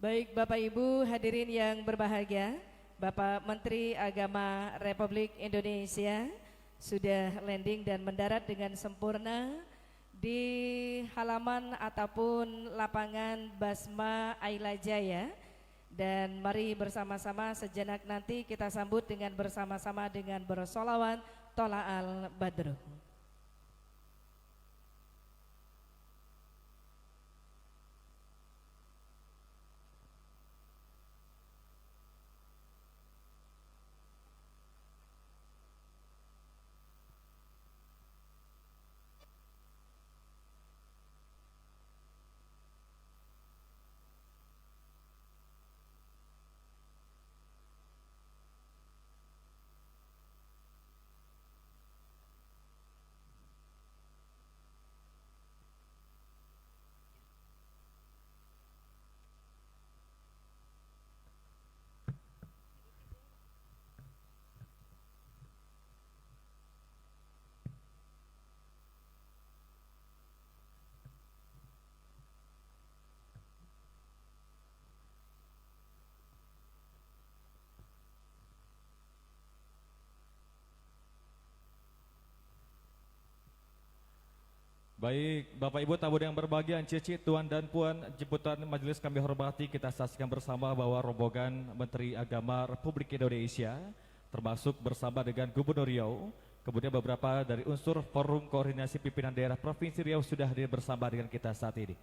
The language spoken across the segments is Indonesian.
Baik Bapak Ibu hadirin yang berbahagia, Bapak Menteri Agama Republik Indonesia sudah landing dan mendarat dengan sempurna di halaman ataupun lapangan Basma Aila Jaya. Dan mari bersama-sama sejenak nanti kita sambut dengan bersama-sama dengan bersolawat Tola'al Badru. Baik, Bapak Ibu tamu yang berbahagia, Cici, Tuan dan Puan, jemputan majelis kami hormati, kita saksikan bersama bahwa rombongan Menteri Agama Republik Indonesia, termasuk bersama dengan Gubernur Riau, kemudian beberapa dari unsur Forum Koordinasi Pimpinan Daerah Provinsi Riau sudah hadir bersama dengan kita saat ini.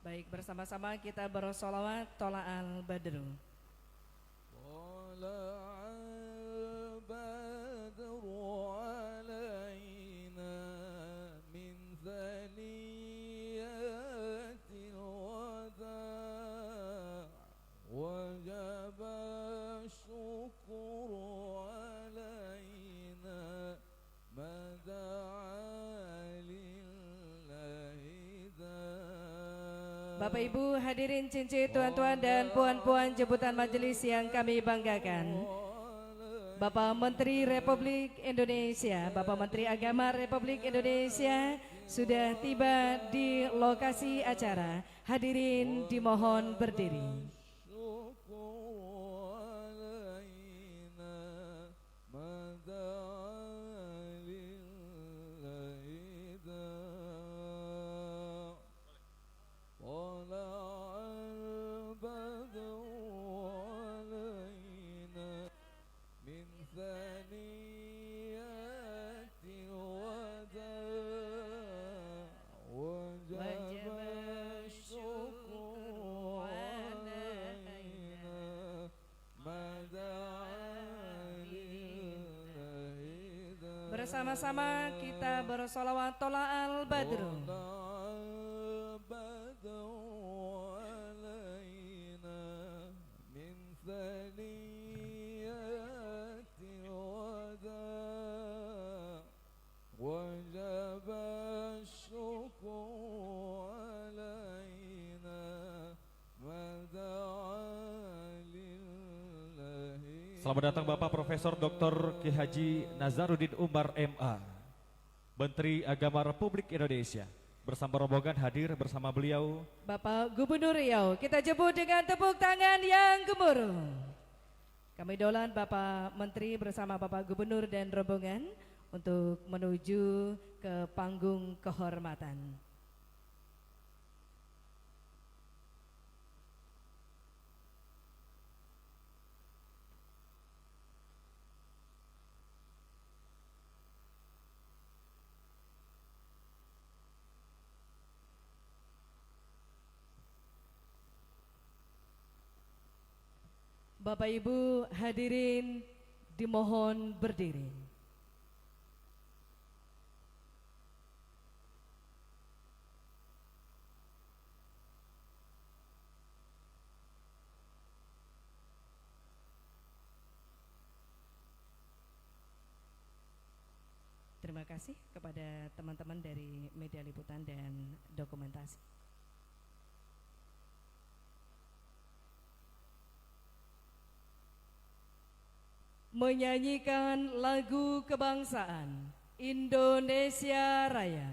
Baik, bersama-sama kita bersolawat Tola'al Badru. Tola'al Badru Bapak Ibu hadirin cincin tuan-tuan dan puan-puan jemputan majelis yang kami banggakan, Bapak Menteri Republik Indonesia, Bapak Menteri Agama Republik Indonesia sudah tiba di lokasi acara. Hadirin dimohon berdiri. Bersama-sama kita bersolawat Tola'al Badru. Selamat datang Bapak Profesor Dr. Ki Haji Nazaruddin Umar MA, Menteri Agama Republik Indonesia. Bersama rombongan hadir bersama beliau Bapak Gubernur Riau, kita jemput dengan tepuk tangan yang gemuruh. Kami dolan Bapak Menteri bersama Bapak Gubernur dan rombongan untuk menuju ke panggung kehormatan. Bapak Ibu hadirin dimohon berdiri. Terima kasih kepada teman-teman dari media liputan dan dokumentasi. Menyanyikan lagu kebangsaan Indonesia Raya.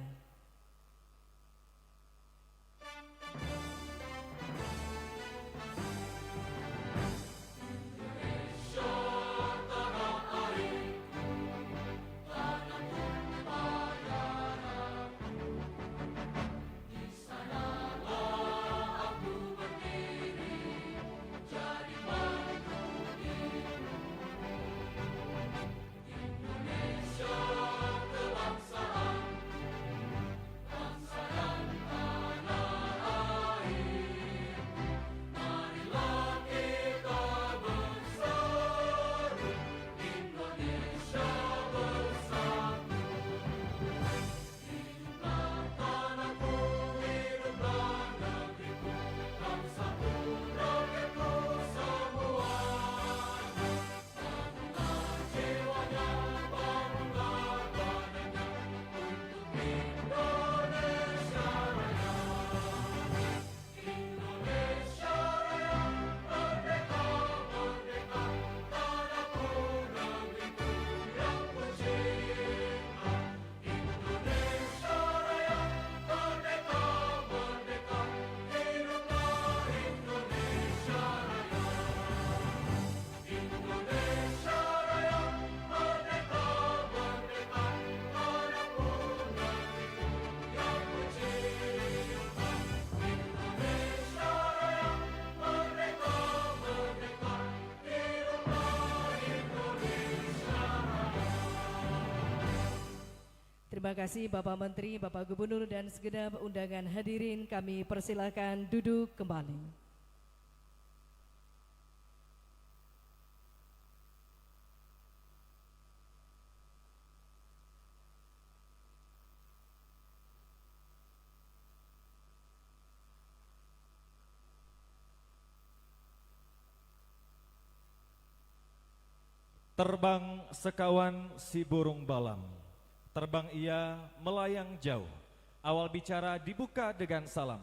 Terima kasih Bapak Menteri, Bapak Gubernur dan segenap undangan hadirin, kami persilakan duduk kembali. Terbang sekawan si burung balam, terbang ia melayang jauh. Awal bicara dibuka dengan salam.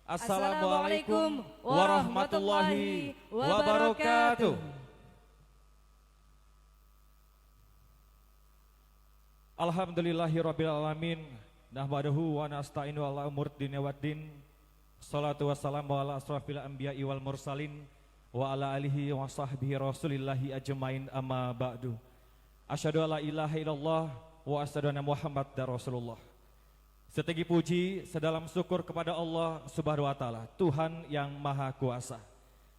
Assalamualaikum warahmatullahi wabarakatuh. Alhamdulillahirabbil alamin, nahmaduhu wa nasta'inu ala umur dunya waddin. Shalatu wassalamu ala asrofil anbiya'i wal mursalin wa ala alihi wa sahbihi rasulillahi ajmain, amma ba'du. Asyhadu alla ilaha illallah wa asyhadu anna Muhammadar Rasulullah. Setinggi puji, sedalam syukur kepada Allah Subhanahu wa taala, Tuhan yang Maha Kuasa.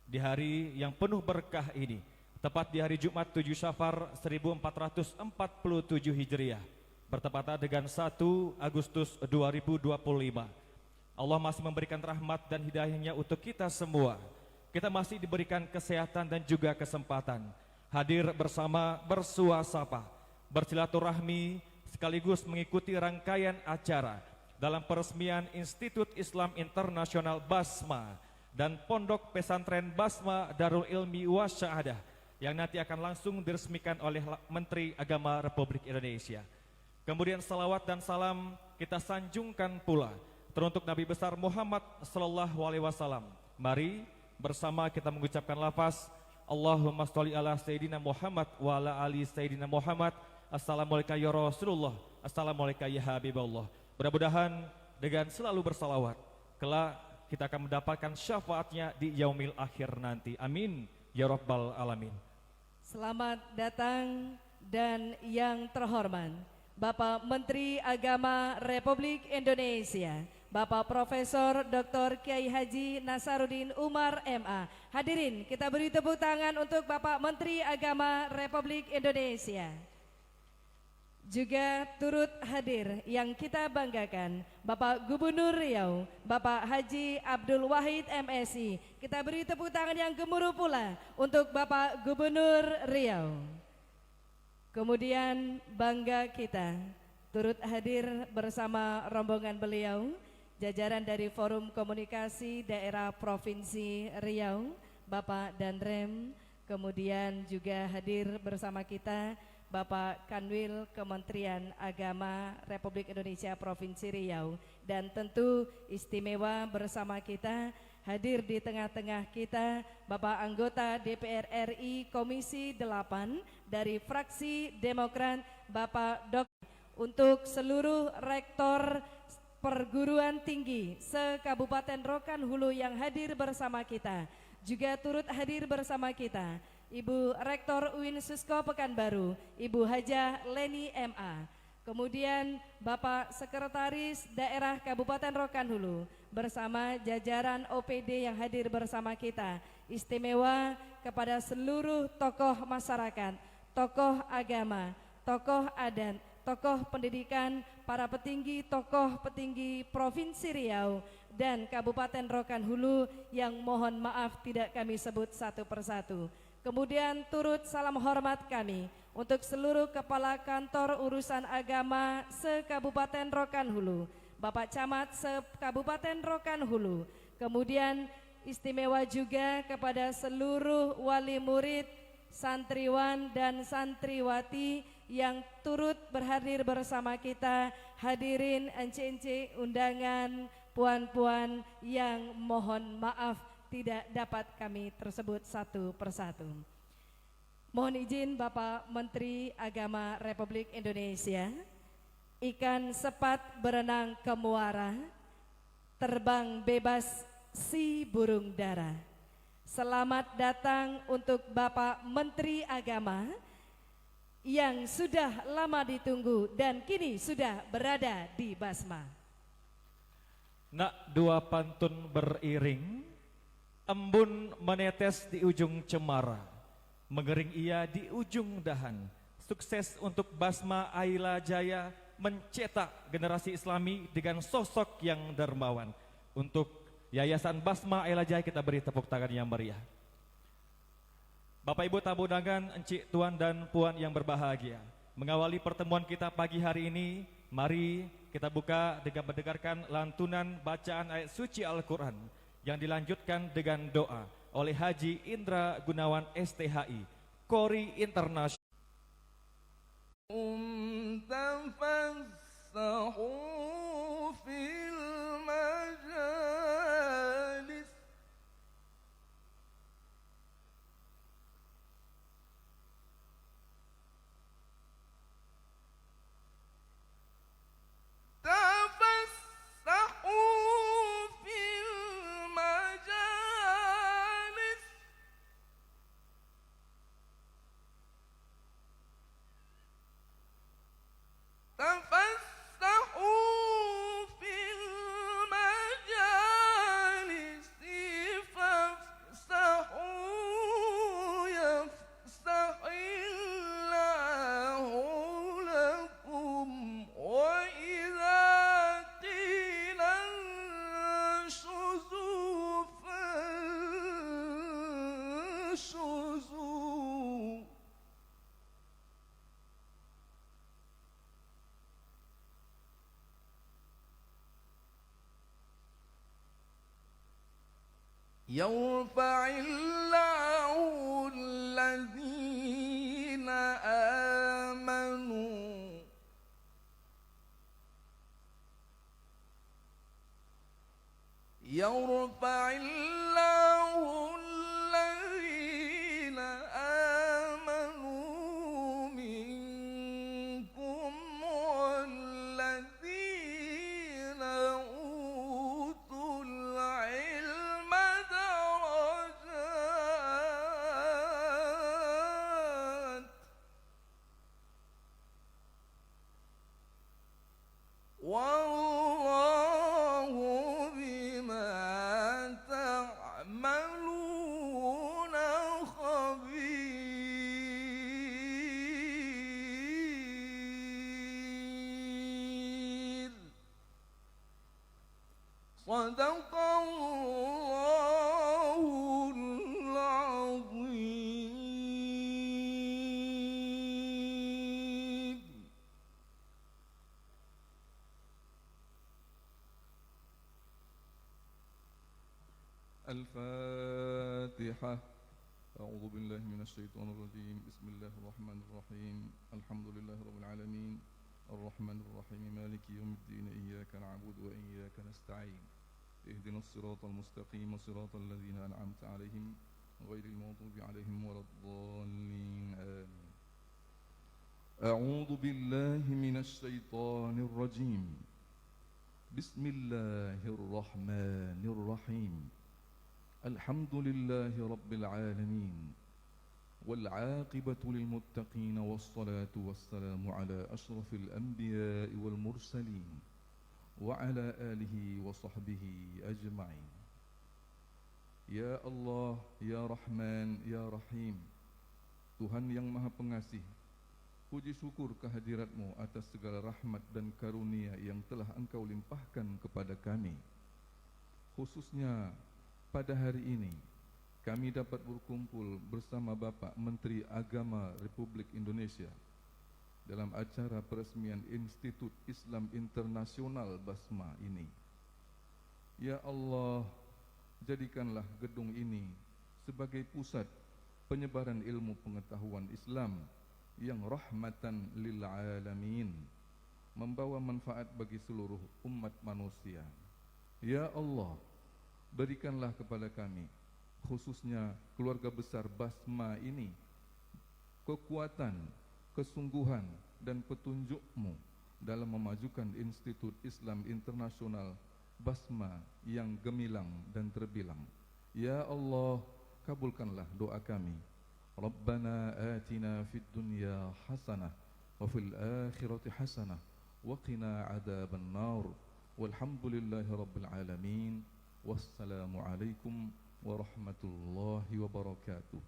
Di hari yang penuh berkah ini, tepat di hari Jumat 7 Syafar 1447 Hijriah, bertepatan dengan 1 Agustus 2025. Allah masih memberikan rahmat dan hidayahnya untuk kita semua. Kita masih diberikan kesehatan dan juga kesempatan hadir bersama, bersuasapa, bersilaturahmi, sekaligus mengikuti rangkaian acara dalam peresmian Institut Islam Internasional Basma dan Pondok Pesantren Basma Darul Ilmi Wasya'adah yang nanti akan langsung diresmikan oleh Menteri Agama Republik Indonesia. Kemudian salawat dan salam kita sanjungkan pula teruntuk Nabi besar Muhammad sallallahu alaihi wasallam. Mari bersama kita mengucapkan lafaz Allahumma sholli ala Sayyidina Muhammad wa ala ali Sayyidina Muhammad. Assalamualaikum ya Rasulullah, assalamualaikum ya Habibullah. Mudah-mudahan dengan selalu bersalawat, kelak kita akan mendapatkan syafaatnya di yaumil akhir nanti. Amin ya rabbal alamin. Selamat datang dan yang terhormat Bapak Menteri Agama Republik Indonesia, Bapak Profesor Dr. Kiai Haji Nasaruddin Umar MA. Hadirin, kita beri tepuk tangan untuk Bapak Menteri Agama Republik Indonesia. Juga turut hadir yang kita banggakan Bapak Gubernur Riau, Bapak Haji Abdul Wahid MSI. Kita beri tepuk tangan yang gemuruh pula untuk Bapak Gubernur Riau. Kemudian bangga kita turut hadir bersama rombongan beliau, jajaran dari Forum Komunikasi Daerah Provinsi Riau, Bapak Danrem. Kemudian juga hadir bersama kita Bapak Kanwil Kementerian Agama Republik Indonesia Provinsi Riau. Dan tentu istimewa bersama kita hadir di tengah-tengah kita Bapak anggota DPR RI Komisi 8 dari fraksi Demokrat, Bapak Dr. Untuk seluruh rektor perguruan tinggi se-Kabupaten Rokan Hulu yang hadir bersama kita, juga turut hadir bersama kita Ibu Rektor UIN Susko Pekanbaru, Ibu Hajah Leni MA. Kemudian Bapak Sekretaris Daerah Kabupaten Rokan Hulu bersama jajaran OPD yang hadir bersama kita. Istimewa kepada seluruh tokoh masyarakat, tokoh agama, tokoh adat, tokoh pendidikan, para petinggi, tokoh petinggi Provinsi Riau dan Kabupaten Rokan Hulu yang mohon maaf tidak kami sebut satu persatu. Kemudian turut salam hormat kami untuk seluruh Kepala Kantor Urusan Agama se-Kabupaten Rokan Hulu, Bapak Camat se-Kabupaten Rokan Hulu. Kemudian istimewa juga kepada seluruh wali murid, santriwan dan santriwati yang turut berhadir bersama kita. Hadirin ence-ence undangan, puan-puan yang mohon maaf tidak dapat kami tersebut satu persatu. Mohon izin Bapak Menteri Agama Republik Indonesia, ikan sepat berenang ke muara, terbang bebas si burung dara. Selamat datang untuk Bapak Menteri Agama yang sudah lama ditunggu dan kini sudah berada di Basma. Nak dua pantun beriring, embun menetes di ujung cemara, mengering ia di ujung dahan. Sukses untuk Basma Aila Jaya, mencetak generasi Islami dengan sosok yang dermawan. Untuk Yayasan Basma El Ajai kita beri tepuk tangan yang meriah. Bapak Ibu tamu undangan, encik, tuan dan puan yang berbahagia, mengawali pertemuan kita pagi hari ini, mari kita buka dengan mendengarkan lantunan bacaan ayat suci Al-Quran yang dilanjutkan dengan doa oleh Haji Indra Gunawan STHI, Kori Internasional. تفسحوا في المجالس تفسحوا في المجالس تفسحوا في المجالس فافسحوا يفسح الله لكم وإذا قيل انشزوا فانشزوا يرفع الله الذين آمنوا يرفع الله الذين آمنوا منكم والذين أوتوا العلم درجات والله بما تعملون خبير صدق الله العظيم. الفاتحة. أعوذ بالله من الشيطان الرجيم. بسم الله الرحمن الرحيم. الحمد لله رب العالمين الرحمن الرحيم مالك يوم الدين إياك نعبد وإياك نستعين اهدنا الصراط المستقيم صراط الذين أنعمت عليهم غير المغضوب عليهم ولا الضالين آمين. أعوذ بالله من الشيطان الرجيم. بسم الله الرحمن الرحيم. الحمد لله رب العالمين والعاقبة للمتقين والصلاة والسلام على أشرف الأنبياء والمرسلين وعلى آله وصحبه أجمعين. Ya Allah, Ya Rahman, Ya Rahim, Tuhan yang Maha Pengasih, puji syukur kehadirat-Mu atas segala rahmat dan karunia yang telah Engkau limpahkan kepada kami. Khususnya pada hari ini, kami dapat berkumpul bersama Bapak Menteri Agama Republik Indonesia dalam acara peresmian Institut Islam Internasional Basma ini. Ya Allah, jadikanlah gedung ini sebagai pusat penyebaran ilmu pengetahuan Islam yang rahmatan lil alamin, membawa manfaat bagi seluruh umat manusia. Ya Allah, berikanlah kepada kami, khususnya keluarga besar Basma ini, kekuatan, kesungguhan dan petunjuk-Mu dalam memajukan Institut Islam Internasional Basma yang gemilang dan terbilang. Ya Allah, kabulkanlah doa kami. Rabbana atina fid dunya hasanah wa fil akhirati hasanah wa qina adzaban nar. Walhamdulillahi rabbil alamin. Wassalamualaikum warahmatullahi wabarakatuh.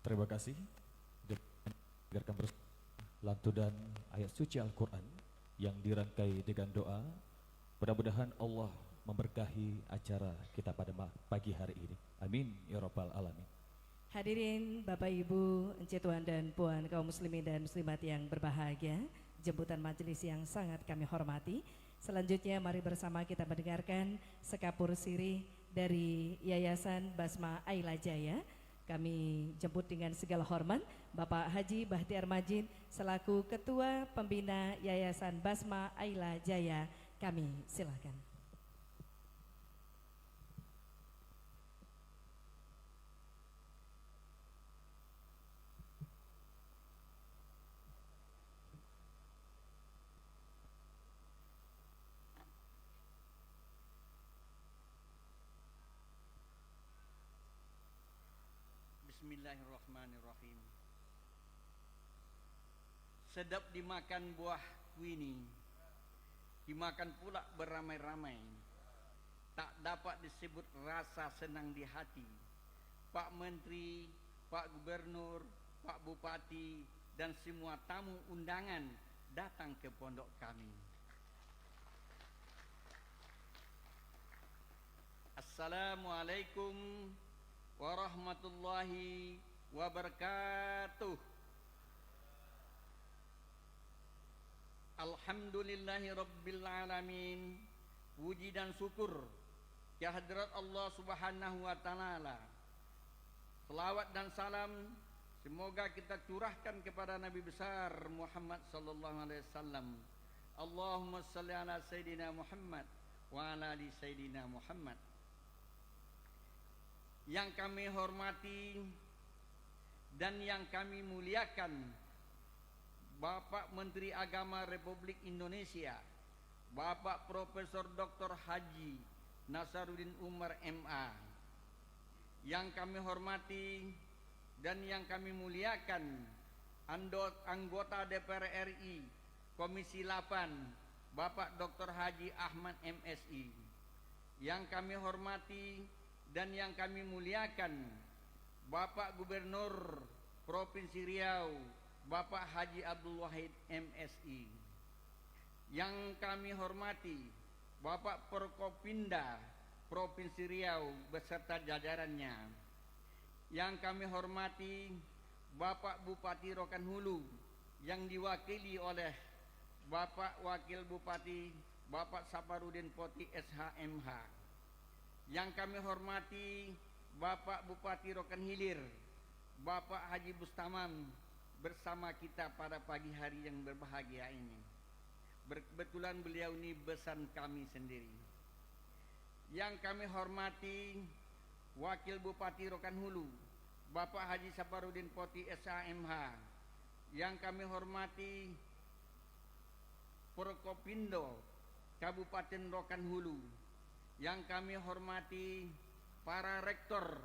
Terima kasih. Dengarkan bersama lantunan ayat suci Al-Quran yang dirangkai dengan doa. Mudah-mudahan Allah memberkahi acara kita pada pagi hari ini. Amin ya rabbal alamin. Hadirin Bapak Ibu, Encik Tuan dan Puan kaum muslimin dan muslimat yang berbahagia, jemputan majelis yang sangat kami hormati. Selanjutnya mari bersama kita mendengarkan sekapur sirih dari Yayasan Basma Aila Jaya. Kami jemput dengan segala hormat Bapak Haji Bahtiar Majid selaku Ketua Pembina Yayasan Basma Aila Jaya. Kami silakan. Bismillahirrahmanirrahim. Sedap dimakan buah kuini, dimakan pula beramai-ramai. Tak dapat disebut rasa senang di hati. Pak Menteri, Pak Gubernur, Pak Bupati, dan semua tamu undangan datang ke pondok kami. Assalamualaikum warahmatullahi wabarakatuh. Alhamdulillahi rabbil alamin. Puji dan syukur kehadirat Allah subhanahu wa ta'ala. Selawat dan salam semoga kita curahkan kepada Nabi besar Muhammad sallallahu alaihi wasallam. Allahumma salli ala Sayyidina Muhammad wa ala ali Sayyidina Muhammad. Yang kami hormati dan yang kami muliakan Bapak Menteri Agama Republik Indonesia, Bapak Profesor Dr. Haji Nasaruddin Umar MA. Yang kami hormati dan yang kami muliakan anggota DPR RI Komisi 8 Bapak Dr. Haji Ahmad MSI. Yang kami hormati dan yang kami muliakan Bapak Gubernur Provinsi Riau Bapak Haji Abdul Wahid MSI. Yang kami hormati Bapak Forkopimda Provinsi Riau beserta jajarannya. Yang kami hormati Bapak Bupati Rokan Hulu yang diwakili oleh Bapak Wakil Bupati Bapak Saparudin Poti SHMH. Yang kami hormati Bapak Bupati Rokan Hilir Bapak Haji Bustamam bersama kita pada pagi hari yang berbahagia ini. Kebetulan beliau ini besan kami sendiri. Yang kami hormati Wakil Bupati Rokan Hulu Bapak Haji Saparudin Poti SHMH. Yang kami hormati Forkopindo Kabupaten Rokan Hulu. Yang kami hormati para rektor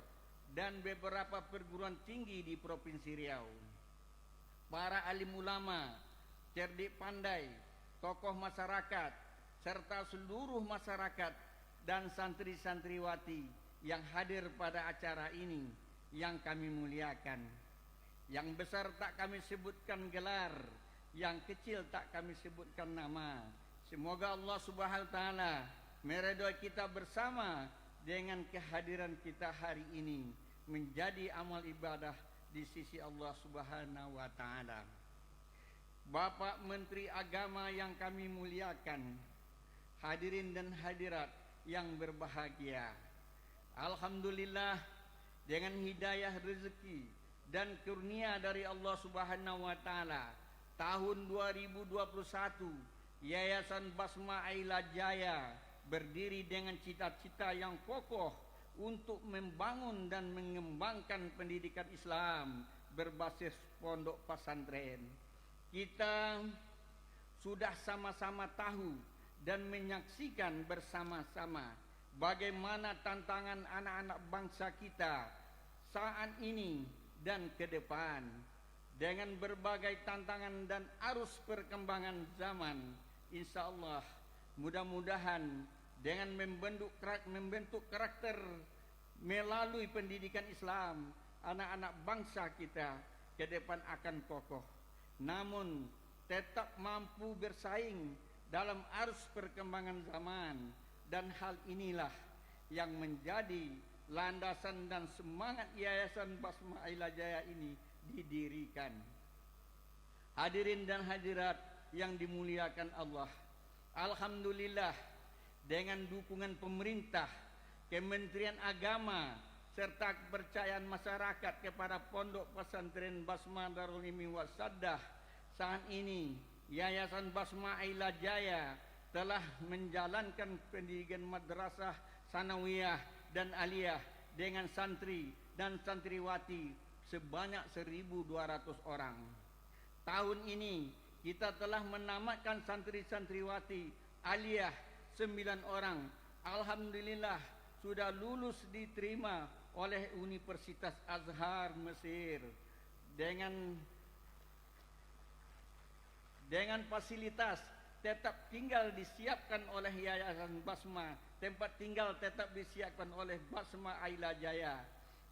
dan beberapa perguruan tinggi di Provinsi Riau, para alim ulama, cerdik pandai, tokoh masyarakat, serta seluruh masyarakat dan santri-santriwati yang hadir pada acara ini yang kami muliakan. Yang besar tak kami sebutkan gelar, yang kecil tak kami sebutkan nama. Semoga Allah Subhanahu wa taala meridhoi kita bersama dengan kehadiran kita hari ini menjadi amal ibadah di sisi Allah Subhanahu wa taala. Bapak Menteri Agama yang kami muliakan, hadirin dan hadirat yang berbahagia. Alhamdulillah dengan hidayah rezeki dan kurnia dari Allah Subhanahu wa taala, tahun 2021 Yayasan Basma Aila Jaya berdiri dengan cita-cita yang kokoh untuk membangun dan mengembangkan pendidikan Islam berbasis pondok pesantren. Kita sudah sama-sama tahu dan menyaksikan bersama-sama bagaimana tantangan anak-anak bangsa kita saat ini dan ke depan. Dengan berbagai tantangan dan arus perkembangan zaman, insya Allah mudah-mudahan dengan membentuk karakter melalui pendidikan Islam anak-anak bangsa kita ke depan akan kokoh, namun tetap mampu bersaing dalam arus perkembangan zaman, dan hal inilah yang menjadi landasan dan semangat Yayasan Basma Aila Jaya ini didirikan. Hadirin dan hadirat yang dimuliakan Allah, alhamdulillah dengan dukungan pemerintah, Kementerian Agama, serta kepercayaan masyarakat kepada Pondok Pesantren Basma Darul Ilmi Wasaddah, saat ini Yayasan Basma Aila Jaya telah menjalankan pendidikan madrasah, sanawiyah dan aliyah dengan santri dan santriwati sebanyak 1.200 orang. Tahun ini kita telah menamatkan santri-santriwati aliyah 9 orang. Alhamdulillah sudah lulus diterima oleh Universitas Azhar Mesir dengan fasilitas tetap tinggal disiapkan oleh Yayasan Basma, tempat tinggal tetap disiapkan oleh Basma Aila Jaya.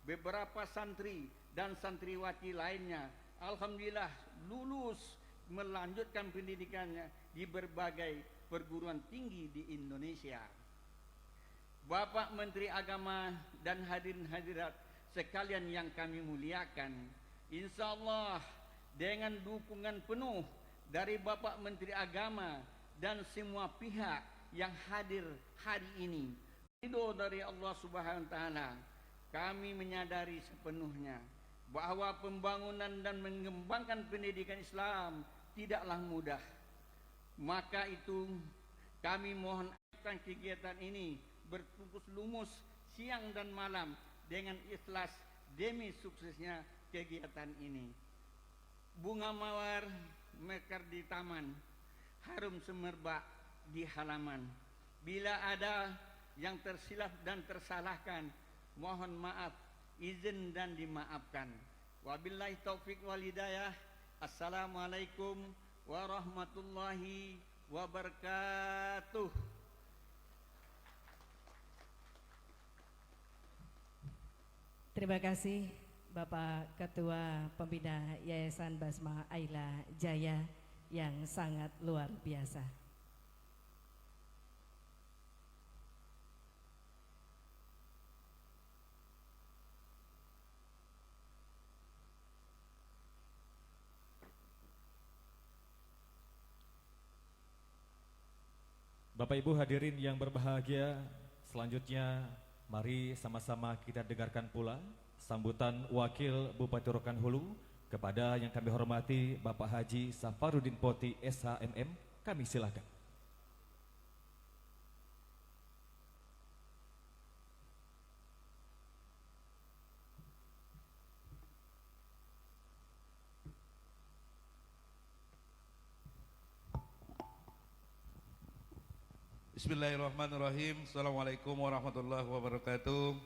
Beberapa santri dan santriwati lainnya alhamdulillah lulus melanjutkan pendidikannya di berbagai perguruan tinggi di Indonesia. Bapak Menteri Agama dan hadirin hadirat sekalian yang kami muliakan, insya Allah dengan dukungan penuh dari Bapak Menteri Agama dan semua pihak yang hadir hari ini, ridho dari Allah Subhanahu wa taala, kami menyadari sepenuhnya bahwa pembangunan dan mengembangkan pendidikan Islam tidaklah mudah. Maka itu kami mohon kegiatan ini berfokus lumus siang dan malam dengan ikhlas demi suksesnya kegiatan ini. Bunga mawar mekar di taman, harum semerbak di halaman. Bila ada yang tersilap dan tersalahkan, mohon maaf, izin dan dimaafkan. Wabillahi taufik wal hidayah. Assalamualaikum warahmatullahi wabarakatuh. Terima kasih Bapak Ketua Pembina Yayasan Basma Aila Jaya yang sangat luar biasa. Bapak Ibu hadirin yang berbahagia, selanjutnya mari sama-sama kita dengarkan pula sambutan Wakil Bupati Rokan Hulu kepada yang kami hormati Bapak Haji Safarudin Poti SHMM. Kami silakan. Bismillahirrahmanirrahim. Assalamualaikum warahmatullahi wabarakatuh.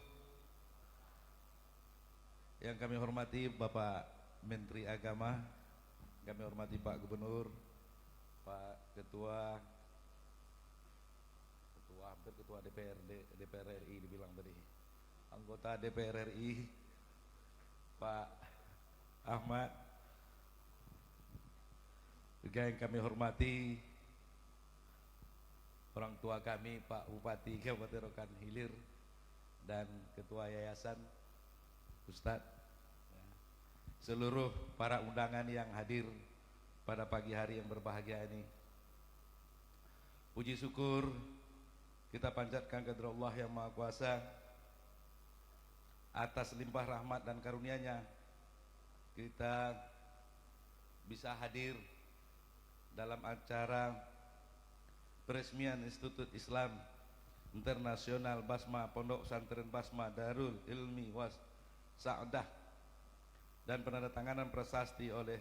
Yang kami hormati Bapak Menteri Agama, kami hormati Pak Gubernur, Pak Ketua DPR RI dibilang tadi, anggota DPR RI, Pak Ahmad, juga yang kami hormati orang tua kami Pak Bupati Kabupaten Rokan Hilir dan Ketua Yayasan, Ustadz, seluruh para undangan yang hadir pada pagi hari yang berbahagia ini. Puji syukur kita panjatkan kepada Allah yang Maha Kuasa atas limpah rahmat dan karunia-Nya kita bisa hadir dalam acara peresmian Institut Islam Internasional Basma Pondok Pesantren Basma Darul Ilmi Wasaddah dan penandatanganan prasasti oleh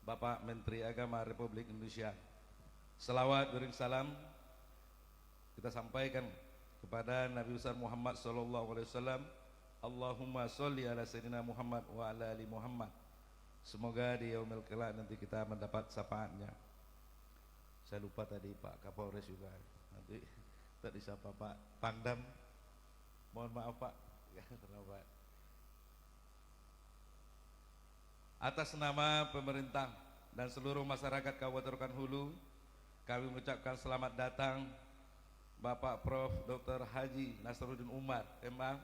Bapak Menteri Agama Republik Indonesia. Selawat bering salam kita sampaikan kepada Nabi besar Muhammad sallallahu alaihi wasallam. Allahumma sholli ala sayyidina Muhammad wa ala ali Muhammad. Semoga di yaumil qiyamah nanti kita mendapat syafaatnya. Saya lupa tadi Pak Kapolres juga, nanti tadi siapa Pak Pangdam, mohon maaf Pak, ya terlambat. Atas nama pemerintah dan seluruh masyarakat Kabupaten Rokan Hulu, kami mengucapkan selamat datang Bapak Prof. Dr. Haji Nasaruddin Umar, MA,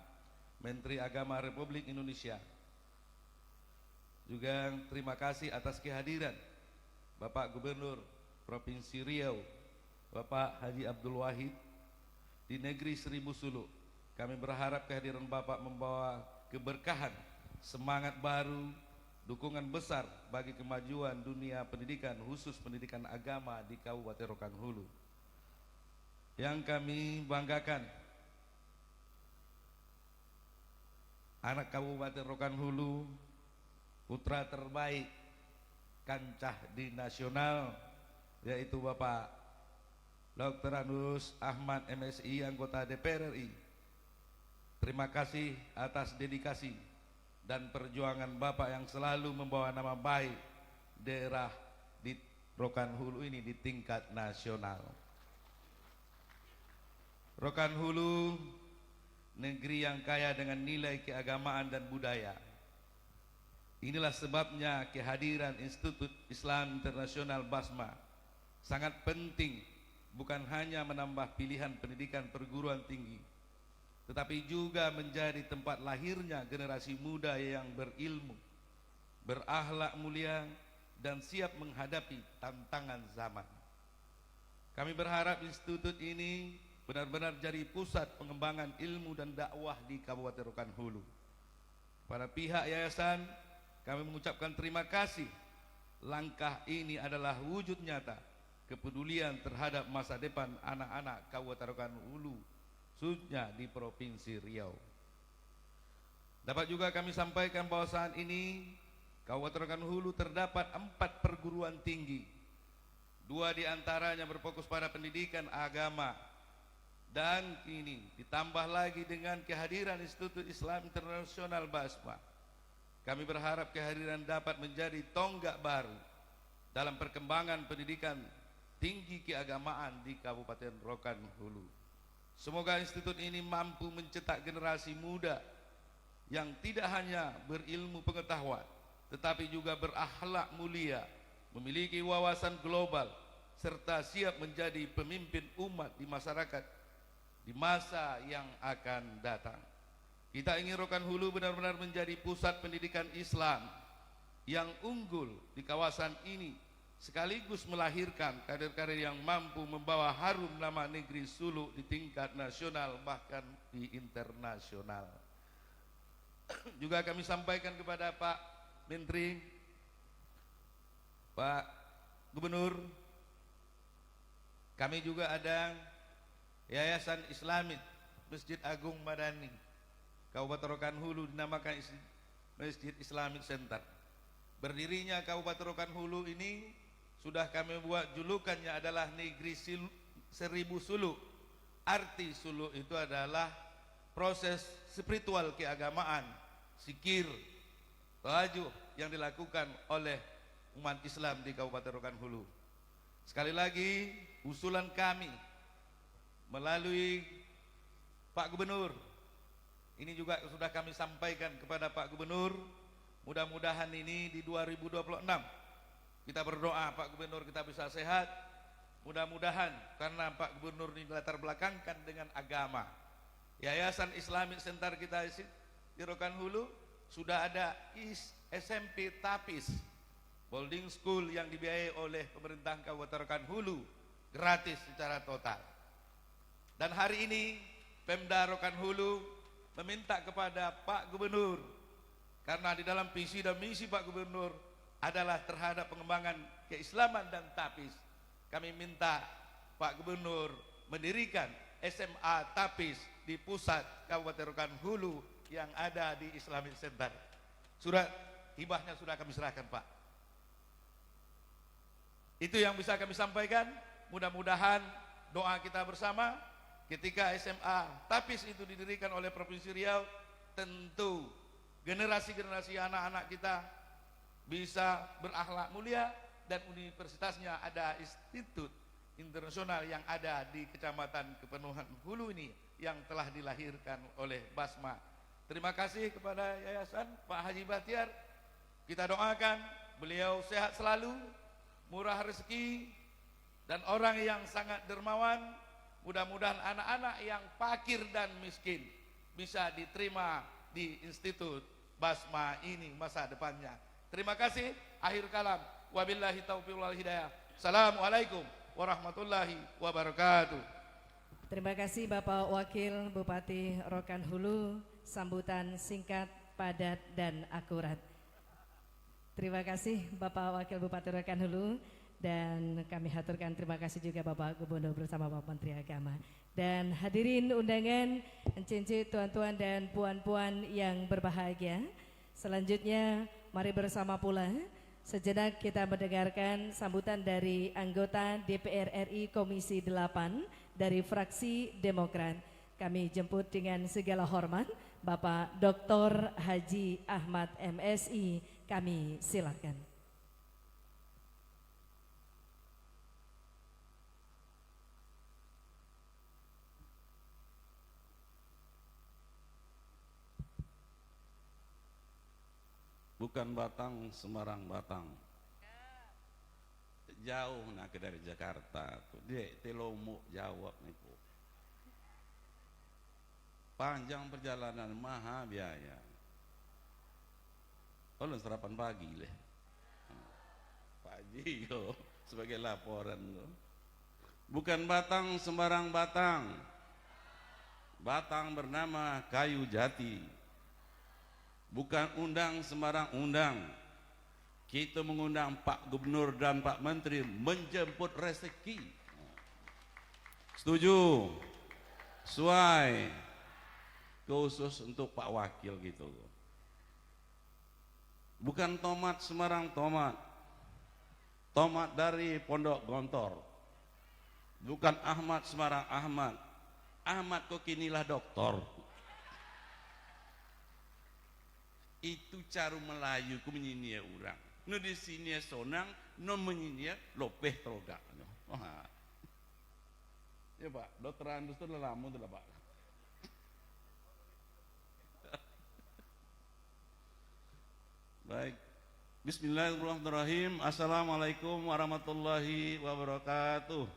Menteri Agama Republik Indonesia. Juga terima kasih atas kehadiran Bapak Gubernur Provinsi Riau, Bapak Haji Abdul Wahid di negeri Seribu Suluk. Kami berharap kehadiran Bapak membawa keberkahan, semangat baru, dukungan besar bagi kemajuan dunia pendidikan, khusus pendidikan agama di Kabupaten Rokan Hulu. Yang kami banggakan, anak Kabupaten Rokan Hulu, putra terbaik kancah di nasional, yaitu Bapak Dr. Anus Ahmad MSI, anggota DPR RI. Terima kasih atas dedikasi dan perjuangan Bapak yang selalu membawa nama baik daerah di Rokan Hulu ini di tingkat nasional. Rokan Hulu, negeri yang kaya dengan nilai keagamaan dan budaya. Inilah sebabnya kehadiran Institut Islam Internasional BASMA sangat penting, bukan hanya menambah pilihan pendidikan perguruan tinggi, tetapi juga menjadi tempat lahirnya generasi muda yang berilmu, berakhlak mulia, dan siap menghadapi tantangan zaman. Kami berharap institut ini benar-benar jadi pusat pengembangan ilmu dan dakwah di Kabupaten Rokan Hulu. Pada pihak yayasan, kami mengucapkan terima kasih. Langkah ini adalah wujud nyata kepedulian terhadap masa depan anak-anak Kabupaten Rokan Hulu, khususnya di Provinsi Riau. Dapat juga kami sampaikan bahwa saat ini Kabupaten Rokan Hulu terdapat 4 perguruan tinggi. 2 diantaranya berfokus pada pendidikan agama, dan ini ditambah lagi dengan kehadiran Institut Islam Internasional BASMA. Kami berharap kehadiran dapat menjadi tonggak baru dalam perkembangan pendidikan tinggi keagamaan di Kabupaten Rokan Hulu. Semoga institut ini mampu mencetak generasi muda yang tidak hanya berilmu pengetahuan, tetapi juga berakhlak mulia, memiliki wawasan global, serta siap menjadi pemimpin umat di masyarakat di masa yang akan datang. Kita ingin Rokan Hulu benar-benar menjadi pusat pendidikan Islam yang unggul di kawasan ini, sekaligus melahirkan kader-kader yang mampu membawa harum nama negeri Suluk di tingkat nasional bahkan di internasional. Juga kami sampaikan kepada Pak Menteri, Pak Gubernur, kami juga ada Yayasan Islamit Masjid Agung Madani Kabupaten Rokan Hulu, dinamakan Masjid Islamic Center. Berdirinya Kabupaten Rokan Hulu ini sudah kami buat julukannya adalah negeri Seribu Suluk. Arti suluk itu adalah proses spiritual keagamaan, zikir, tahajuh yang dilakukan oleh umat Islam di Kabupaten Rokan Hulu. Sekali lagi, usulan kami melalui Pak Gubernur, ini juga sudah kami sampaikan kepada Pak Gubernur. Mudah-mudahan ini di 2026 kita berdoa Pak Gubernur kita bisa sehat. Mudah-mudahan karena Pak Gubernur ini latar belakangkan dengan agama. Yayasan Islamic Center kita di Rokan Hulu sudah ada SMP Tapis, boarding school yang dibiayai oleh pemerintah Kabupaten Rokan Hulu, gratis secara total. Dan hari ini Pemda Rokan Hulu meminta kepada Pak Gubernur, karena di dalam visi dan misi Pak Gubernur adalah terhadap pengembangan keislaman dan tapis. Kami minta Pak Gubernur mendirikan SMA Tapis di pusat Kabupaten Rokan Hulu yang ada di Islamic Center. Surat hibahnya sudah kami serahkan, Pak. Itu yang bisa kami sampaikan. Mudah-mudahan doa kita bersama ketika SMA Tapis itu didirikan oleh Provinsi Riau, tentu generasi-generasi anak-anak kita bisa berakhlak mulia, dan universitasnya ada Institut Internasional yang ada di Kecamatan Kepenuhan Hulu ini yang telah dilahirkan oleh BASMA. Terima kasih kepada Yayasan Pak Haji Bahtiar Kita doakan beliau sehat selalu, murah rezeki, dan orang yang sangat dermawan. Mudah-mudahan anak-anak yang fakir dan miskin bisa diterima di Institut Basma ini masa depannya. Terima kasih. Akhir kalam. Wabillahi taufiq wal hidayah. Assalamualaikum warahmatullahi wabarakatuh. Terima kasih Bapak Wakil Bupati Rokan Hulu, sambutan singkat, padat, dan akurat. Terima kasih Bapak Wakil Bupati Rokan Hulu, dan kami haturkan terima kasih juga Bapak Gubernur bersama Bapak Menteri Agama. Dan hadirin undangan, encin-encin, tuan-tuan dan puan-puan yang berbahagia, selanjutnya mari bersama pula sejenak kita mendengarkan sambutan dari anggota DPR RI Komisi 8 dari fraksi Demokrat. Kami jemput dengan segala hormat Bapak Dr. Haji Ahmad MSI. Kami silakan. Bukan Batang, Semarang Batang. Jauh nak dari Jakarta tuh. Dia telomuk jawab nih po. Panjang perjalanan, maha biaya. Oleh sarapan pagi leh. Pak Haji yo sebagai laporan lo. Bukan Batang, Semarang Batang. Batang bernama Kayu Jati. Bukan undang sembarang undang. Kita mengundang Pak Gubernur dan Pak Menteri menjemput rezeki. Setuju? Sesuai. Khusus untuk Pak Wakil gitu. Bukan tomat sembarang tomat. Tomat dari Pondok Gontor. Bukan Ahmad sembarang Ahmad. Ahmad kok kinilah doktor. Itu cara Melayu ku menyinia orang. No di sini sonang, no menyinia lopeh troga. Oh, ya Pak, dokter Andus itu lama tuh Pak. Baik. Bismillahirrahmanirrahim. Assalamualaikum warahmatullahi wabarakatuh.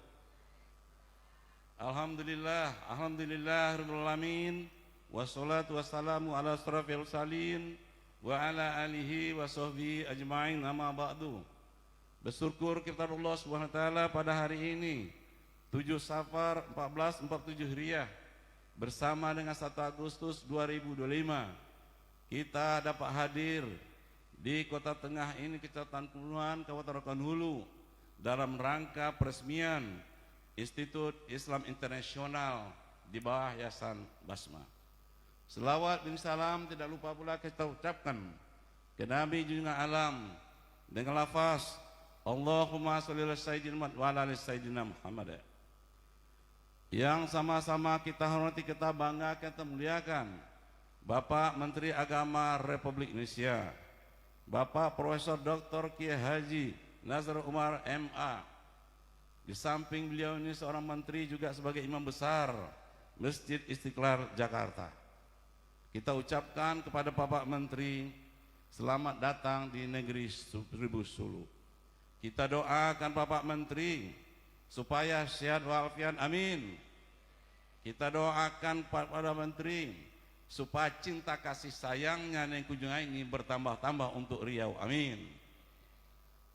Alhamdulillah, alhamdulillahirabbil alamin. Wassalatu wassalamu ala asrofil salin wa ala alihi wa sahbihi ajma'in, amma ba'du. Bersyukur kepada Allah Subhanahu wa taala pada hari ini 7 Safar 1447 Hijriah bersama dengan 1 Agustus 2025 kita dapat hadir di Kota Tengah ini, Kecamatan Puluhan, Kabupaten Rokan Hulu, dalam rangka peresmian Institut Islam Internasional di bawah Yayasan Basma. Selawat dan salam tidak lupa pula kita ucapkan ke Nabi junjungan alam dengan lafaz Allahumma sholli ala sayyidina Muhammad wa ala ali sayyidina Muhammad. Yang sama-sama kita hormati, kita banggakan, kita muliakan Bapak Menteri Agama Republik Indonesia, Bapak Profesor Dr. Kiai Haji Nazar Umar MA. Di samping beliau ini seorang menteri juga sebagai imam besar Masjid Istiqlal Jakarta. Kita ucapkan kepada Bapak Menteri selamat datang di negeri Seribu Sulu. Kita doakan Bapak Menteri supaya sehat walafiat, amin. Kita doakan kepada Menteri supaya cinta kasih sayangnya yang kunjungan ini bertambah-tambah untuk Riau, amin.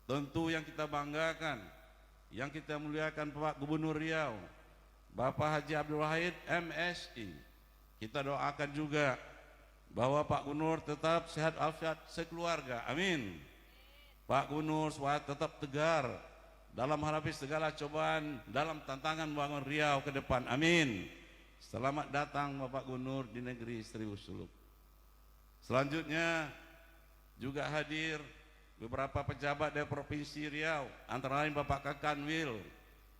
Tentu yang kita banggakan, yang kita muliakan Bapak Gubernur Riau, Bapak Haji Abdul Wahid MSI. Kita doakan juga bahwa Pak Gubernur tetap sehat walafiat sekeluarga, amin. Pak Gubernur tetap tegar dalam menghadapi segala cobaan, dalam tantangan membangun Riau ke depan, amin. Selamat datang Bapak Gubernur di negeri Seribu Suluk. Selanjutnya juga hadir beberapa pejabat dari Provinsi Riau, antara lain Bapak Kakanwil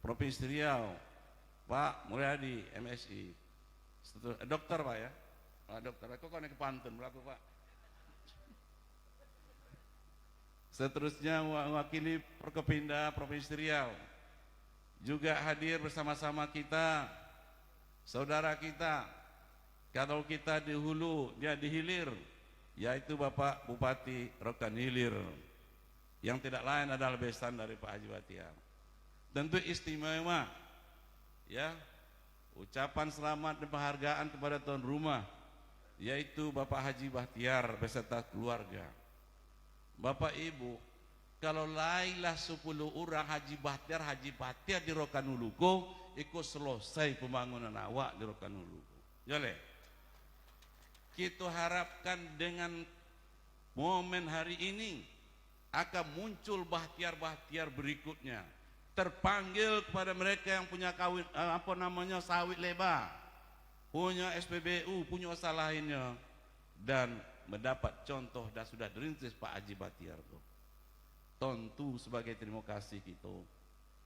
Provinsi Riau, Pak Mulyadi MSI, dokter Pak ya, Pak dokter, aku kan ke Pantun berlaku Pak. Seterusnya mewakili Forkopimda Provinsi Riau juga hadir bersama-sama kita, saudara kita. Kalau kita di hulu, dia di hilir, yaitu Bapak Bupati Rokan Hilir, yang tidak lain adalah besan dari Pak Haji Bahtiar. Tentu istimewa, ya, ucapan selamat dan penghargaan kepada tuan rumah, yaitu Bapak Haji Bahtiar beserta keluarga. Bapak Ibu, kalau lailah 10 orang Haji Bahtiar di Rokan Huluko, ikut selesai pembangunan awak di Rokan Huluko. Jale, kita harapkan dengan momen hari ini akan muncul Bahtiar-Bahtiar berikutnya, terpanggil kepada mereka yang punya sawit lebar, punya SPBU, punya usaha lainnya, dan mendapat contoh dan sudah dirintis Pak Haji Bahtiar. Tentu sebagai terima kasih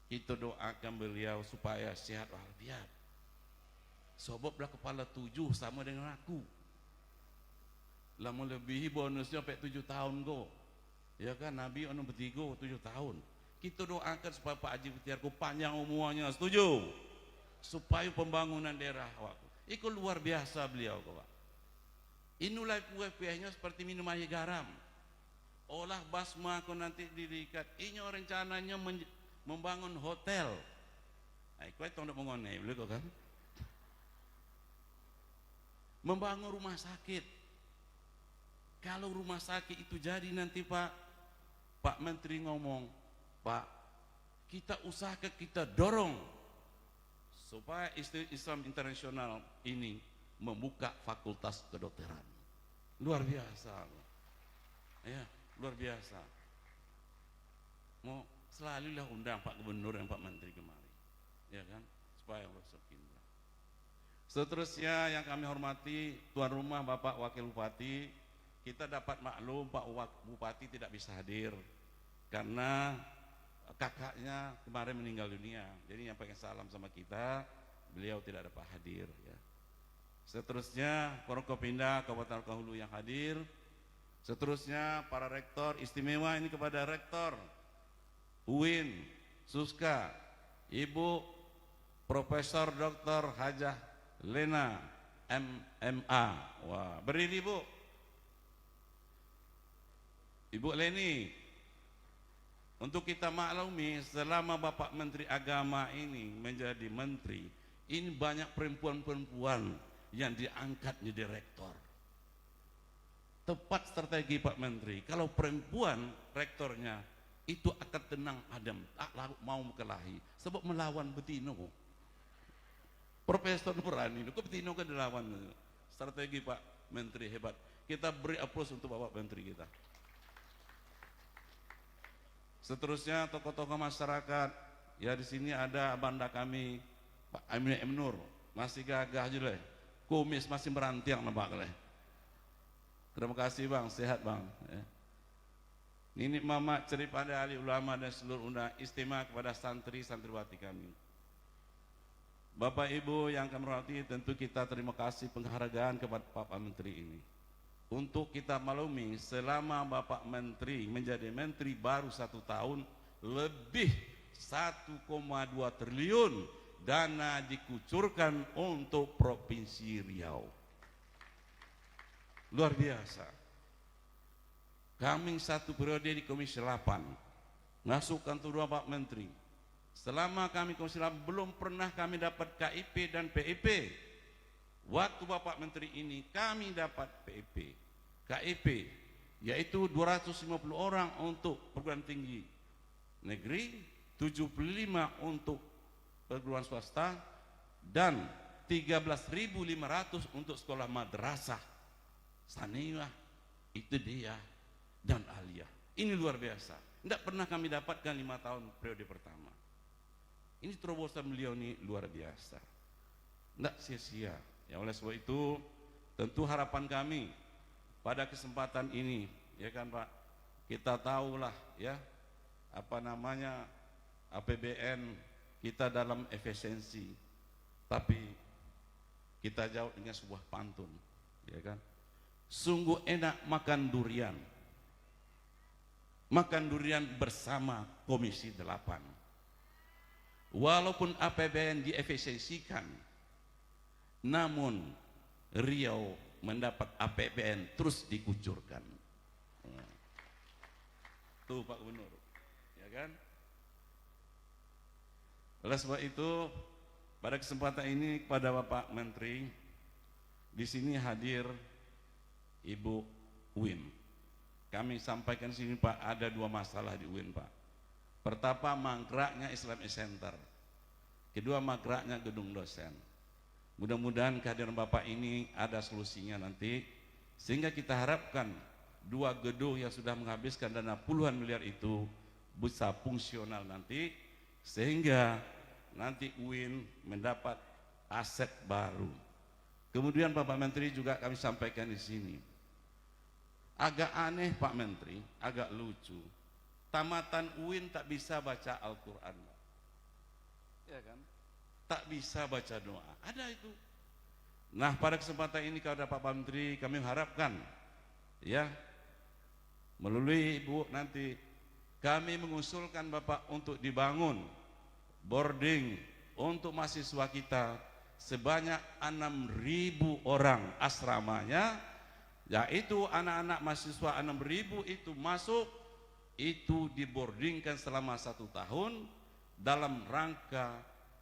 kita doakan beliau supaya sehat walafiat. Sebablah kepala 7 sama dengan aku. Lah melebihi bonusnya sampai 7 tahun go. Ya kan, Nabi ono bertigo 7 tahun. Kita doakan supaya Pak Haji Bahtiar panjang umurnya, setuju? Supaya pembangunan daerah waktu. Itu luar biasa beliau kok, Pak. Inilah UFP-nya seperti minum air garam. Olah basma kau nanti dilihat. Ini rencananya membangun hotel. Nah, kau itu tidak mengonai, boleh kok kan? Membangun rumah sakit. Kalau rumah sakit itu jadi nanti Pak Menteri ngomong, Pak, kita usahakan, kita dorong supaya Islam internasional ini membuka fakultas kedokteran. Luar biasa, ya, luar biasa. Mau selalulah undang Pak Gubernur dan Pak Menteri kemari, ya kan, supaya bersekindah. Seterusnya yang kami hormati tuan rumah Bapak Wakil Bupati, kita dapat maklum Pak Bupati tidak bisa hadir karena kakaknya kemarin meninggal dunia. Jadi nyampaikan salam sama kita, beliau tidak dapat hadir, ya. Seterusnya Forkopimda Kabupaten Rokan Hulu yang hadir. Seterusnya para rektor istimewa ini kepada rektor UIN Suska, Ibu Profesor Dr. Hajah Lena MMA. Wah, berdiri Bu. Ibu Leni, untuk kita maklumi selama Bapak Menteri Agama ini menjadi menteri, ini banyak perempuan-perempuan yang diangkat menjadi rektor. Tepat strategi Pak Menteri. Kalau perempuan rektornya itu akan tenang adem, tak mau kelahi, sebab melawan betino. Profesor Nurani, kok betino kan dilawan. Strategi Pak Menteri hebat. Kita beri aplaus untuk Bapak Menteri kita. Seterusnya tokoh-tokoh masyarakat, ya di sini ada banda kami Pak Amin Nur, masih gagah aja leh, kumis masih merantiang nampak leh. Terima kasih Bang, sehat Bang. Ya. Ini Mama Cerip pada ahli ulama dan seluruh undang istimewa kepada santri-santriwati kami. Bapak Ibu yang kami hormati, tentu kita terima kasih penghargaan kepada Bapak Menteri ini. Untuk kita maklumi, selama Bapak Menteri menjadi Menteri baru 1 tahun, lebih 1,2 triliun dana dikucurkan untuk Provinsi Riau. Luar biasa. Kami 1 periode di Komisi 8, masuk kantor Bapak Menteri. Selama kami Komisi 8 belum pernah kami dapat KIP dan PIP. Waktu Bapak Menteri ini kami dapat PIP, KIP, yaitu 250 orang untuk perguruan tinggi negeri, 75 untuk perguruan swasta, dan 13.500 untuk sekolah madrasah, saniyah, ibtidaiyah, dan aliyah. Ini luar biasa. Tidak pernah kami dapatkan 5 tahun periode pertama. Ini terobosan beliau ini luar biasa. Tidak sia-sia. Ya, oleh sebab itu tentu harapan kami pada kesempatan ini, ya kan Pak, kita tahulah ya apa namanya APBN kita dalam efisiensi, tapi kita jawab dengan sebuah pantun, ya kan, sungguh enak makan durian bersama Komisi 8. Walaupun APBN diefisiensikan, namun Riau mendapat APBN terus dikucurkan. Tuh Pak Gubernur, ya kan? Oleh sebab itu, pada kesempatan ini kepada Bapak Menteri, di sini hadir Ibu UIN. Kami sampaikan sini Pak, ada 2 masalah di UIN Pak. Pertama, mangkraknya Islamic Center. Kedua, mangkraknya gedung dosen. Mudah-mudahan kehadiran Bapak ini ada solusinya nanti, sehingga kita harapkan 2 gedung yang sudah menghabiskan dana puluhan miliar itu bisa fungsional nanti, sehingga nanti UIN mendapat aset baru. Kemudian Bapak Menteri juga kami sampaikan di sini, agak aneh Pak Menteri, agak lucu, tamatan UIN tak bisa baca Al-Quran, ya kan? Tak bisa baca doa, ada itu. Nah, pada kesempatan ini kepada Pak Menteri kami harapkan, ya, melalui Ibu nanti kami mengusulkan Bapak untuk dibangun boarding untuk mahasiswa kita sebanyak 6.000 orang asramanya, yaitu anak-anak mahasiswa 6.000 itu masuk, itu diboardingkan selama 1 tahun dalam rangka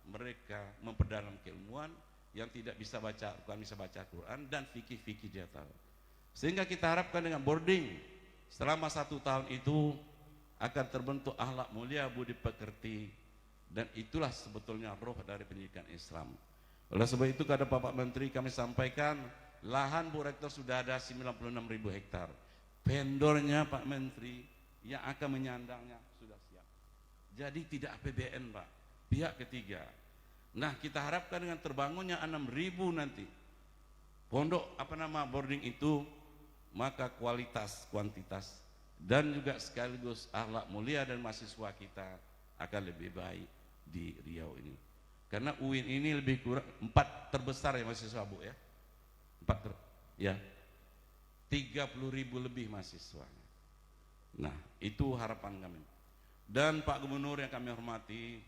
mereka memperdalam keilmuan, yang tidak bisa baca, bukan bisa baca Quran dan fikih-fikih dia tahu. Sehingga kita harapkan dengan boarding selama 1 tahun itu akan terbentuk akhlak mulia, budi pekerti, dan itulah sebetulnya roh dari pendidikan Islam. Oleh sebab itu kepada Bapak Menteri kami sampaikan, lahan Bu Rektor sudah ada 96.000 hektar. Vendornya Pak Menteri yang akan menyandangnya sudah siap. Jadi tidak APBN Pak, pihak ketiga. Nah, kita harapkan dengan terbangunnya 6.000 nanti pondok boarding itu, maka kualitas, kuantitas, dan juga sekaligus akhlak mulia dan mahasiswa kita akan lebih baik di Riau ini. Karena UIN ini lebih kurang 4 terbesar ya mahasiswa Bu ya, 30.000 lebih mahasiswa. Nah, itu harapan kami. Dan Pak Gubernur yang kami hormati,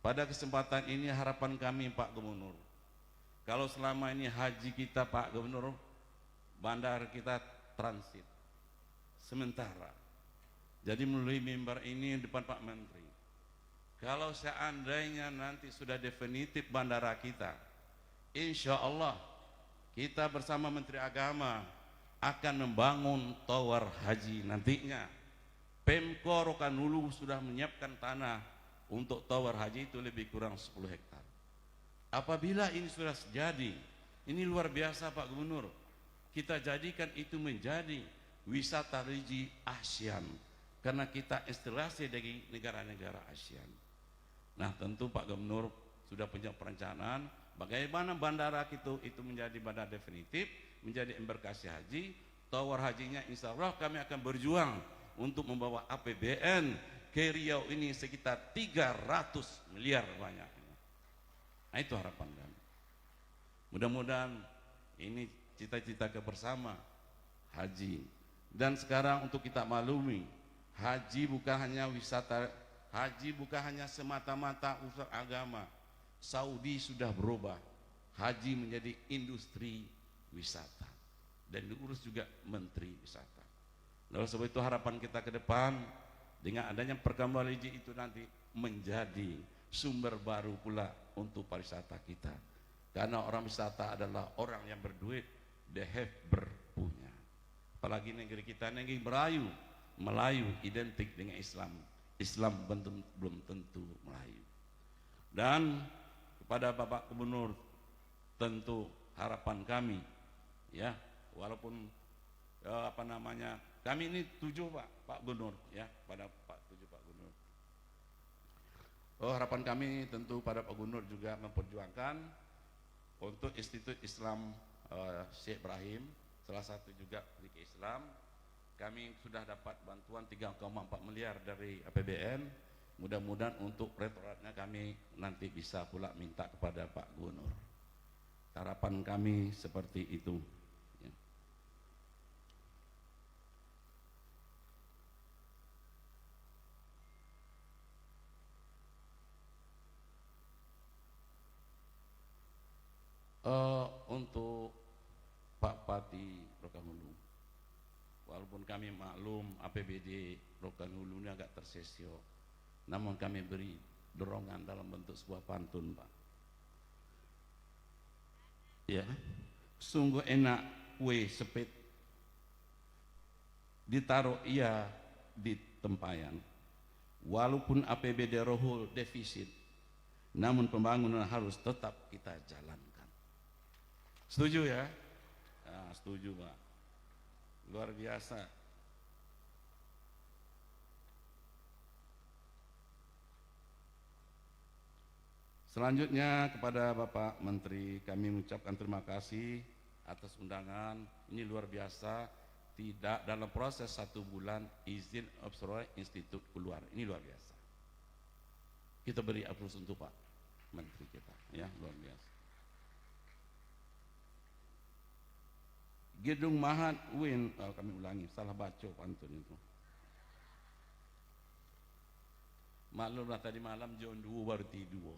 pada kesempatan ini harapan kami Pak Gubernur, kalau selama ini haji kita Pak Gubernur, bandar kita transit sementara. Jadi melalui mimbar ini depan Pak Menteri, kalau seandainya nanti sudah definitif bandara kita, insya Allah kita bersama Menteri Agama akan membangun tower haji nantinya. Pemko Rokan Hulu sudah menyiapkan tanah untuk tower haji itu lebih kurang 10 hektar. Apabila ini sudah jadi, ini luar biasa Pak Gubernur, kita jadikan itu menjadi wisata religi ASEAN, karena kita instalasi dari negara-negara ASEAN. Nah, tentu Pak Gubernur sudah punya perencanaan bagaimana bandara itu menjadi bandara definitif, menjadi embarkasi haji. Tower hajinya insya Allah kami akan berjuang untuk membawa APBN ke Riau ini sekitar 300 miliar banyaknya. Nah, itu harapan kami. Mudah-mudahan ini cita-cita kita bersama haji. Dan sekarang untuk kita maklumi, haji bukan hanya wisata, haji bukan hanya semata-mata urusan agama. Saudi sudah berubah, haji menjadi industri wisata dan diurus juga menteri wisata. Oleh sebab itu harapan kita ke depan dengan adanya perkembangan religi itu nanti menjadi sumber baru pula untuk pariwisata kita. Karena orang wisata adalah orang yang berduit, they have berpunya. Apalagi negeri kita, negeri Melayu identik dengan Islam. Islam belum tentu Melayu. Dan kepada Bapak Gubernur, tentu harapan kami, ya, walaupun kami ini 7 Pak Gubernur, ya, pada Pak 7 Pak Gubernur. Harapan kami tentu pada Pak Gubernur juga memperjuangkan untuk Institut Islam Syekh Ibrahim, salah satu juga pendidik Islam. Kami sudah dapat bantuan 3,4 miliar dari APBN. Mudah-mudahan untuk rektoratnya kami nanti bisa pula minta kepada Pak Gubernur. Harapan kami seperti itu. Ya. Untuk Pak Pati Rokan Hulu. Walaupun kami maklum APBD Rokan Hulu ini agak tersesio, namun kami beri dorongan dalam bentuk sebuah pantun, Pak. Ya, sungguh enak kue sepit ditaruh ia di tempayan. Walaupun APBD rohul defisit, namun pembangunan harus tetap kita jalankan. Setuju ya? Nah, setuju, Pak. Luar biasa. Selanjutnya kepada Bapak Menteri kami mengucapkan terima kasih atas undangan. Ini luar biasa, tidak dalam proses 1 bulan izin observasi institut keluar. Ini luar biasa. Kita beri aplaus untuk Pak Menteri kita, ya, luar biasa. Gedung Mahat Win, kami ulangi, salah baca pantun itu. Maklumlah tadi malam jam 2 baru tidur.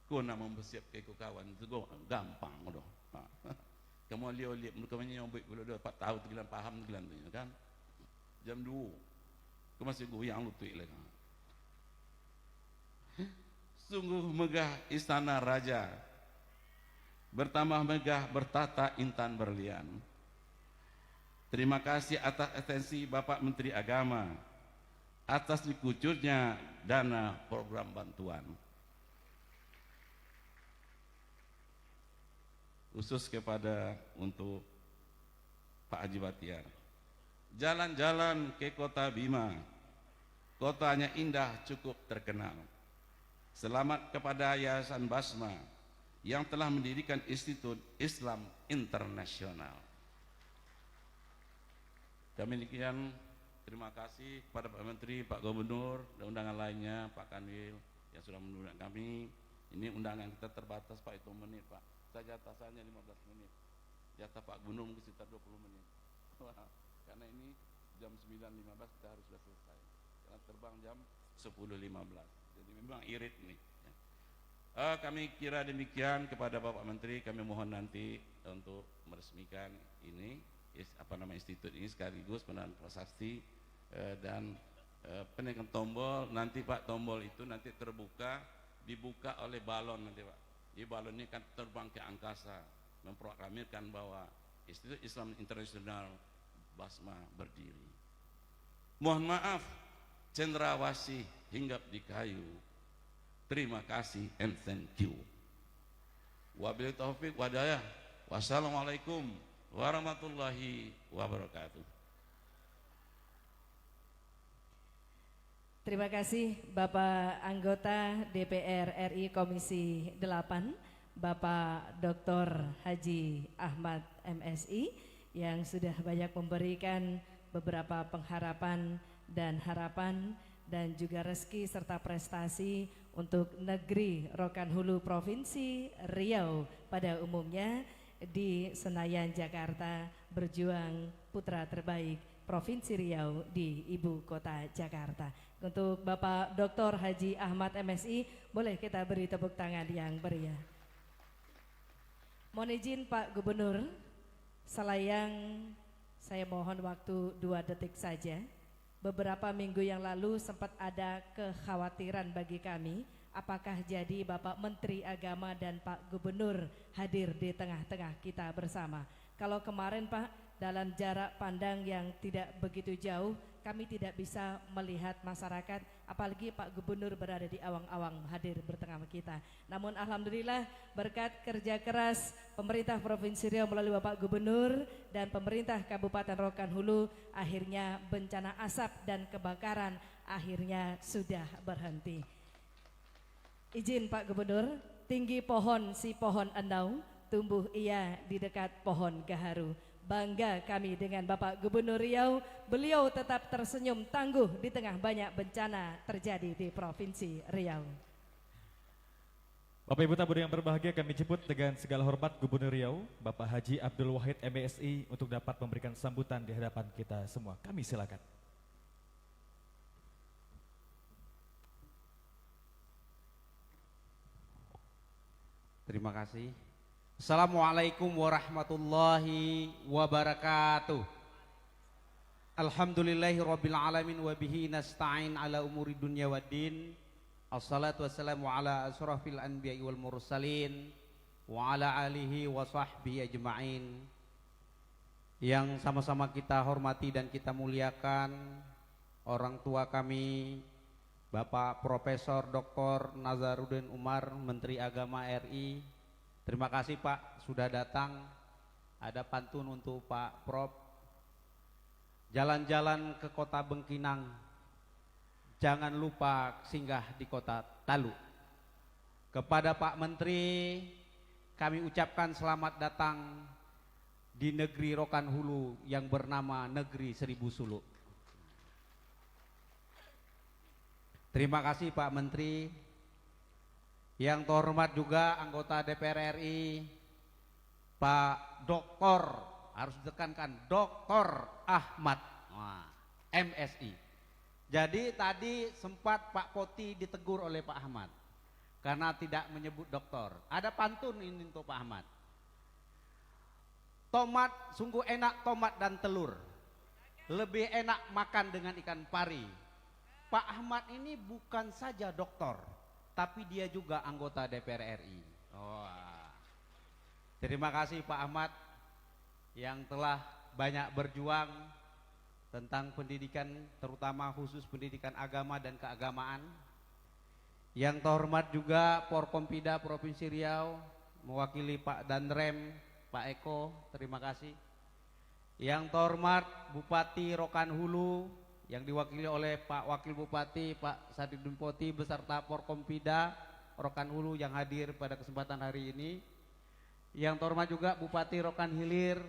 Kau nak mempersiap ke kawan itu gampang doh. Kamu lihat mereka yang baik kalau dah 4 tahun tegilan paham tegilan tu kan. Jam 2. Kau masih goyang lutut lagi. Sungguh megah istana raja. Bertambah megah bertata intan berlian. Terima kasih atas atensi Bapak Menteri Agama atas dikucurnya dana program bantuan. Khusus kepada untuk Pak Haji Batiar. Jalan-jalan ke kota Bima, kotanya indah cukup terkenal. Selamat kepada Yayasan Basma yang telah mendirikan Institut Islam Internasional. Demikian, terima kasih kepada Pak Menteri, Pak Gubernur, dan undangan lainnya, Pak Kanwil yang sudah mengundang kami. Ini undangan kita terbatas Pak, itu menit Pak. Saya jatah saya 15 menit. Jatah Pak Gubernur mungkin sekitar 20 menit. Karena ini jam 9.15 kita harus sudah selesai. Karena terbang jam 10.15. Jadi memang irit nih. Kami kira demikian kepada Bapak Menteri. Kami mohon nanti untuk meresmikan ini. Institut ini sekaligus penandaan prasasti dan penaikan tombol. Nanti Pak, tombol itu nanti dibuka oleh balon nanti Pak. Di balon ini kan terbang ke angkasa, memproklamirkan bahwa Institut Islam Internasional Basma berdiri. Mohon maaf cendrawasih hinggap di kayu. Terima kasih and thank you. Wabillahi taufiq wadayah. Wassalamualaikum warahmatullahi wabarakatuh. Terima kasih Bapak Anggota DPR RI Komisi 8, Bapak Dr. Haji Ahmad MSI yang sudah banyak memberikan beberapa pengharapan dan harapan dan juga rezeki serta prestasi untuk negeri Rokan Hulu Provinsi Riau pada umumnya. Di Senayan, Jakarta, berjuang putra terbaik Provinsi Riau di Ibu Kota Jakarta. Untuk Bapak Dr. Haji Ahmad MSI, boleh kita beri tepuk tangan yang meriah. Mohon izin Pak Gubernur, selayang saya mohon waktu 2 detik saja. Beberapa minggu yang lalu sempat ada kekhawatiran bagi kami, apakah jadi Bapak Menteri Agama dan Pak Gubernur hadir di tengah-tengah kita bersama. Kalau kemarin Pak, dalam jarak pandang yang tidak begitu jauh, kami tidak bisa melihat masyarakat, apalagi Pak Gubernur berada di awang-awang hadir bertengah kita. Namun alhamdulillah berkat kerja keras pemerintah Provinsi Riau melalui Bapak Gubernur dan pemerintah Kabupaten Rokan Hulu, akhirnya bencana asap dan kebakaran akhirnya sudah berhenti. Izin Pak Gubernur, tinggi pohon si pohon endau, tumbuh ia di dekat pohon gaharu. Bangga kami dengan Bapak Gubernur Riau, beliau tetap tersenyum tangguh di tengah banyak bencana terjadi di Provinsi Riau. Bapak Ibu tamu yang berbahagia, kami jemput dengan segala hormat Gubernur Riau, Bapak Haji Abdul Wahid MSI untuk dapat memberikan sambutan di hadapan kita semua. Kami silakan. Terima kasih Assalamualaikum warahmatullahi wabarakatuh. Alhamdulillahi rabbil alamin wa bihi nasta'in ala umuri dunya waddin. Assalatu wassalamu ala asrafil anbiya'i wal mursalin wa ala alihi wa sahbihi ajma'in. Yang sama-sama kita hormati dan kita muliakan orang tua kami Bapak Profesor Dr. Nazaruddin Umar, Menteri Agama RI. Terima kasih Pak sudah datang. Ada pantun untuk Pak Prof. Jalan-jalan ke kota Bengkinang, jangan lupa singgah di kota Talu. Kepada Pak Menteri kami ucapkan selamat datang di negeri Rokan Hulu yang bernama Negeri Seribu Suluk. Terima kasih Pak Menteri. Yang terhormat juga anggota DPR RI Pak Dr. harus ditekankan Dr. Ahmad MSI. Jadi tadi sempat Pak Poti ditegur oleh Pak Ahmad karena tidak menyebut doktor. Ada pantun ini untuk Pak Ahmad. Tomat sungguh enak, tomat dan telur. Lebih enak makan dengan ikan pari. Pak Ahmad ini bukan saja doktor, tapi dia juga anggota DPR RI. Terima kasih Pak Ahmad yang telah banyak berjuang tentang pendidikan, terutama khusus pendidikan agama dan keagamaan. Yang terhormat juga Forkompida Provinsi Riau, mewakili Pak Danrem, Pak Eko, terima kasih. Yang terhormat Bupati Rokan Hulu, yang diwakili oleh Pak Wakil Bupati, Pak Sadidun Poti, beserta Forkompida Rokan Hulu yang hadir pada kesempatan hari ini. Yang terhormat juga Bupati Rokan Hilir,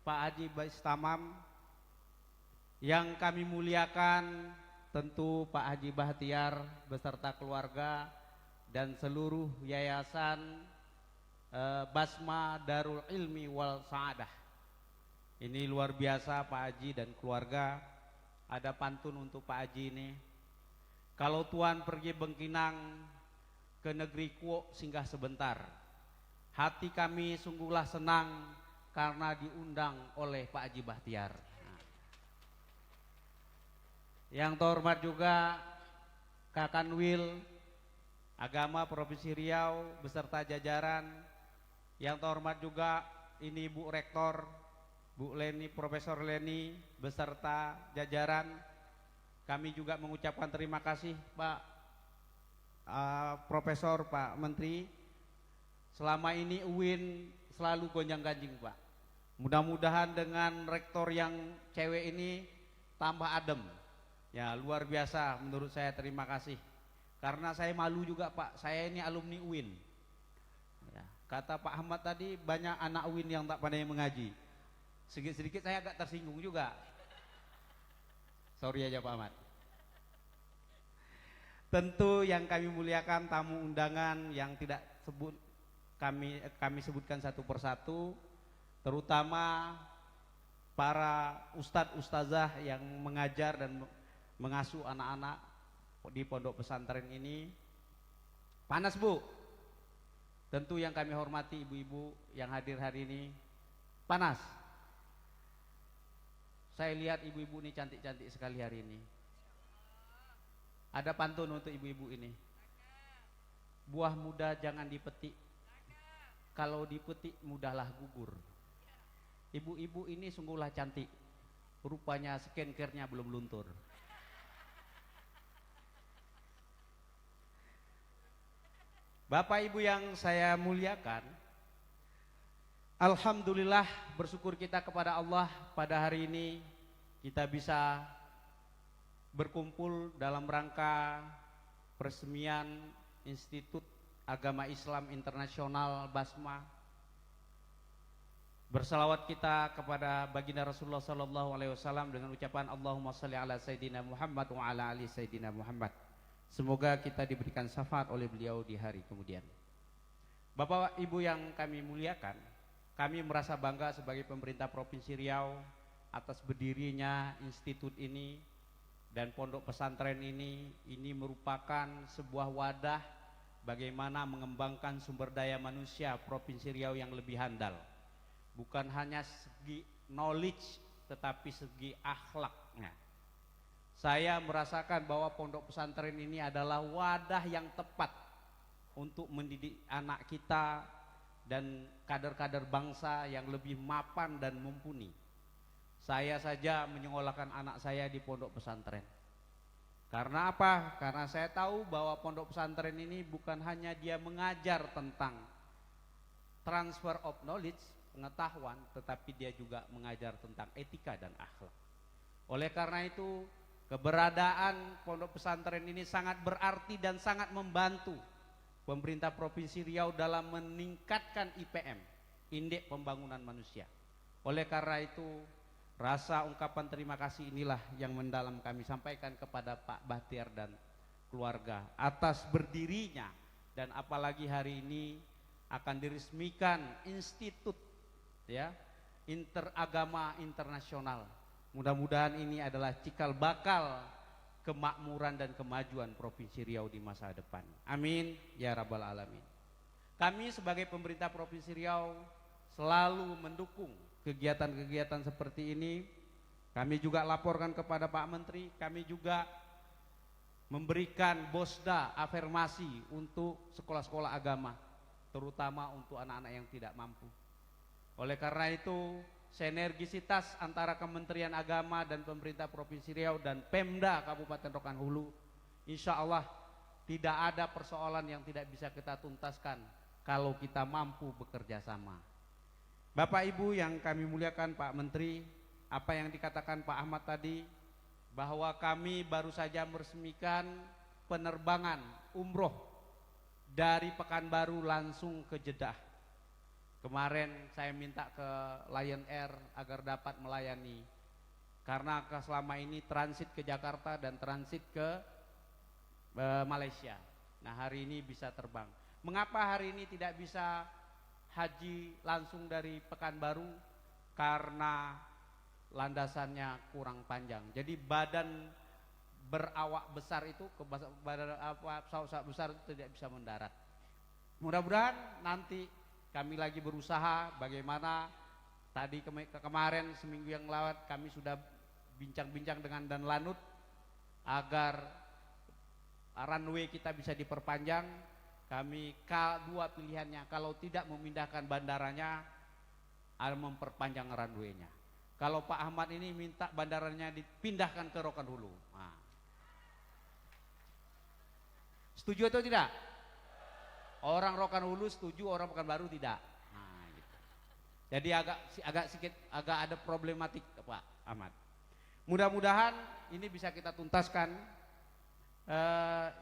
Pak Haji Bais Tamam. Yang kami muliakan tentu Pak Haji Bahtiar beserta keluarga dan seluruh yayasan Basma Darul Ilmi wal Sa'adah. Ini luar biasa Pak Haji dan keluarga. Ada pantun untuk Pak Haji ini. Kalau Tuan pergi Bengkinang ke negeri Kuok singgah sebentar, hati kami sungguhlah senang karena diundang oleh Pak Haji Bahtiar. Yang terhormat juga Kakanwil Agama Provinsi Riau beserta jajaran. Yang terhormat juga ini Bu Rektor, Bu Leni, Profesor Leni beserta jajaran. Kami juga mengucapkan terima kasih Pak Profesor, Pak Menteri. Selama ini UIN selalu gonjang-ganjing Pak. Mudah-mudahan dengan rektor yang cewek ini tambah adem. Ya luar biasa menurut saya, terima kasih. Karena saya malu juga Pak, saya ini alumni UIN. Ya, kata Pak Ahmad tadi banyak anak UIN yang tak pandai mengaji. Sedikit-sedikit saya agak tersinggung juga. Sorry aja Pak Ahmad. Tentu yang kami muliakan tamu undangan yang tidak sebut kami sebutkan satu persatu, terutama para ustadz ustazah yang mengajar dan mengasuh anak-anak di pondok pesantren ini. Panas Bu. Tentu yang kami hormati ibu-ibu yang hadir hari ini. Panas. Saya lihat ibu-ibu ini cantik-cantik sekali hari ini. Ada pantun untuk ibu-ibu ini. Buah muda jangan dipetik, kalau dipetik mudahlah gugur. Ibu-ibu ini sungguhlah cantik. Rupanya skincare-nya belum luntur. Bapak Ibu yang saya muliakan, alhamdulillah bersyukur kita kepada Allah pada hari ini kita bisa berkumpul dalam rangka peresmian Institut Agama Islam Internasional Basma. Bersalawat kita kepada baginda Rasulullah SAW dengan ucapan Allahumma salli ala Sayyidina Muhammad wa ala ali Sayyidina Muhammad. Semoga kita diberikan syafaat oleh beliau di hari kemudian. Bapak Ibu yang kami muliakan, kami merasa bangga sebagai pemerintah Provinsi Riau atas berdirinya institut ini dan pondok pesantren ini. Ini merupakan sebuah wadah bagaimana mengembangkan sumber daya manusia Provinsi Riau yang lebih handal. Bukan hanya segi knowledge, tetapi segi akhlaknya. Saya merasakan bahwa pondok pesantren ini adalah wadah yang tepat untuk mendidik anak kita dan kader-kader bangsa yang lebih mapan dan mumpuni. Saya saja menyekolahkan anak saya di pondok pesantren. Karena apa? Karena saya tahu bahwa pondok pesantren ini bukan hanya dia mengajar tentang transfer of knowledge, pengetahuan, tetapi dia juga mengajar tentang etika dan akhlak. Oleh karena itu, keberadaan pondok pesantren ini sangat berarti dan sangat membantu pemerintah Provinsi Riau dalam meningkatkan IPM, Indeks Pembangunan Manusia. Oleh karena itu, rasa ungkapan terima kasih inilah yang mendalam kami sampaikan kepada Pak Bahtiar dan keluarga atas berdirinya, dan apalagi hari ini akan diresmikan institut ya interagama internasional. Mudah-mudahan ini adalah cikal bakal kemakmuran dan kemajuan Provinsi Riau di masa depan. Amin ya rabbal alamin. Kami sebagai pemerintah Provinsi Riau selalu mendukung kegiatan-kegiatan seperti ini. Kami juga laporkan kepada Pak Menteri, kami juga memberikan bosda afirmasi untuk sekolah-sekolah agama, terutama untuk anak-anak yang tidak mampu. Oleh karena itu, sinergisitas antara Kementerian Agama dan pemerintah Provinsi Riau dan Pemda Kabupaten Rokan Hulu, insya Allah tidak ada persoalan yang tidak bisa kita tuntaskan kalau kita mampu bekerja sama. Bapak Ibu yang kami muliakan, Pak Menteri, apa yang dikatakan Pak Ahmad tadi, bahwa kami baru saja meresmikan penerbangan umroh dari Pekanbaru langsung ke Jeddah. Kemarin saya minta ke Lion Air agar dapat melayani, karena selama ini transit ke Jakarta dan transit ke Malaysia. Nah, hari ini bisa terbang. Mengapa hari ini tidak bisa haji langsung dari Pekanbaru? Karena landasannya kurang panjang. Jadi badan berawak besar itu ke badan pesawat besar itu tidak bisa mendarat. Mudah-mudahan nanti kami lagi berusaha bagaimana tadi kemarin seminggu yang lewat kami sudah bincang-bincang dengan Dan Lanut agar runway kita bisa diperpanjang. Kami dua pilihannya, kalau tidak memindahkan bandaranya, memperpanjang runway-nya. Kalau Pak Ahmad ini minta bandaranya dipindahkan ke Rokan Hulu. Nah. Setuju atau tidak? Orang Rokan Hulu setuju, orang Pekanbaru tidak. Nah, gitu. Jadi agak ada problematik Pak Ahmad. Mudah-mudahan ini bisa kita tuntaskan.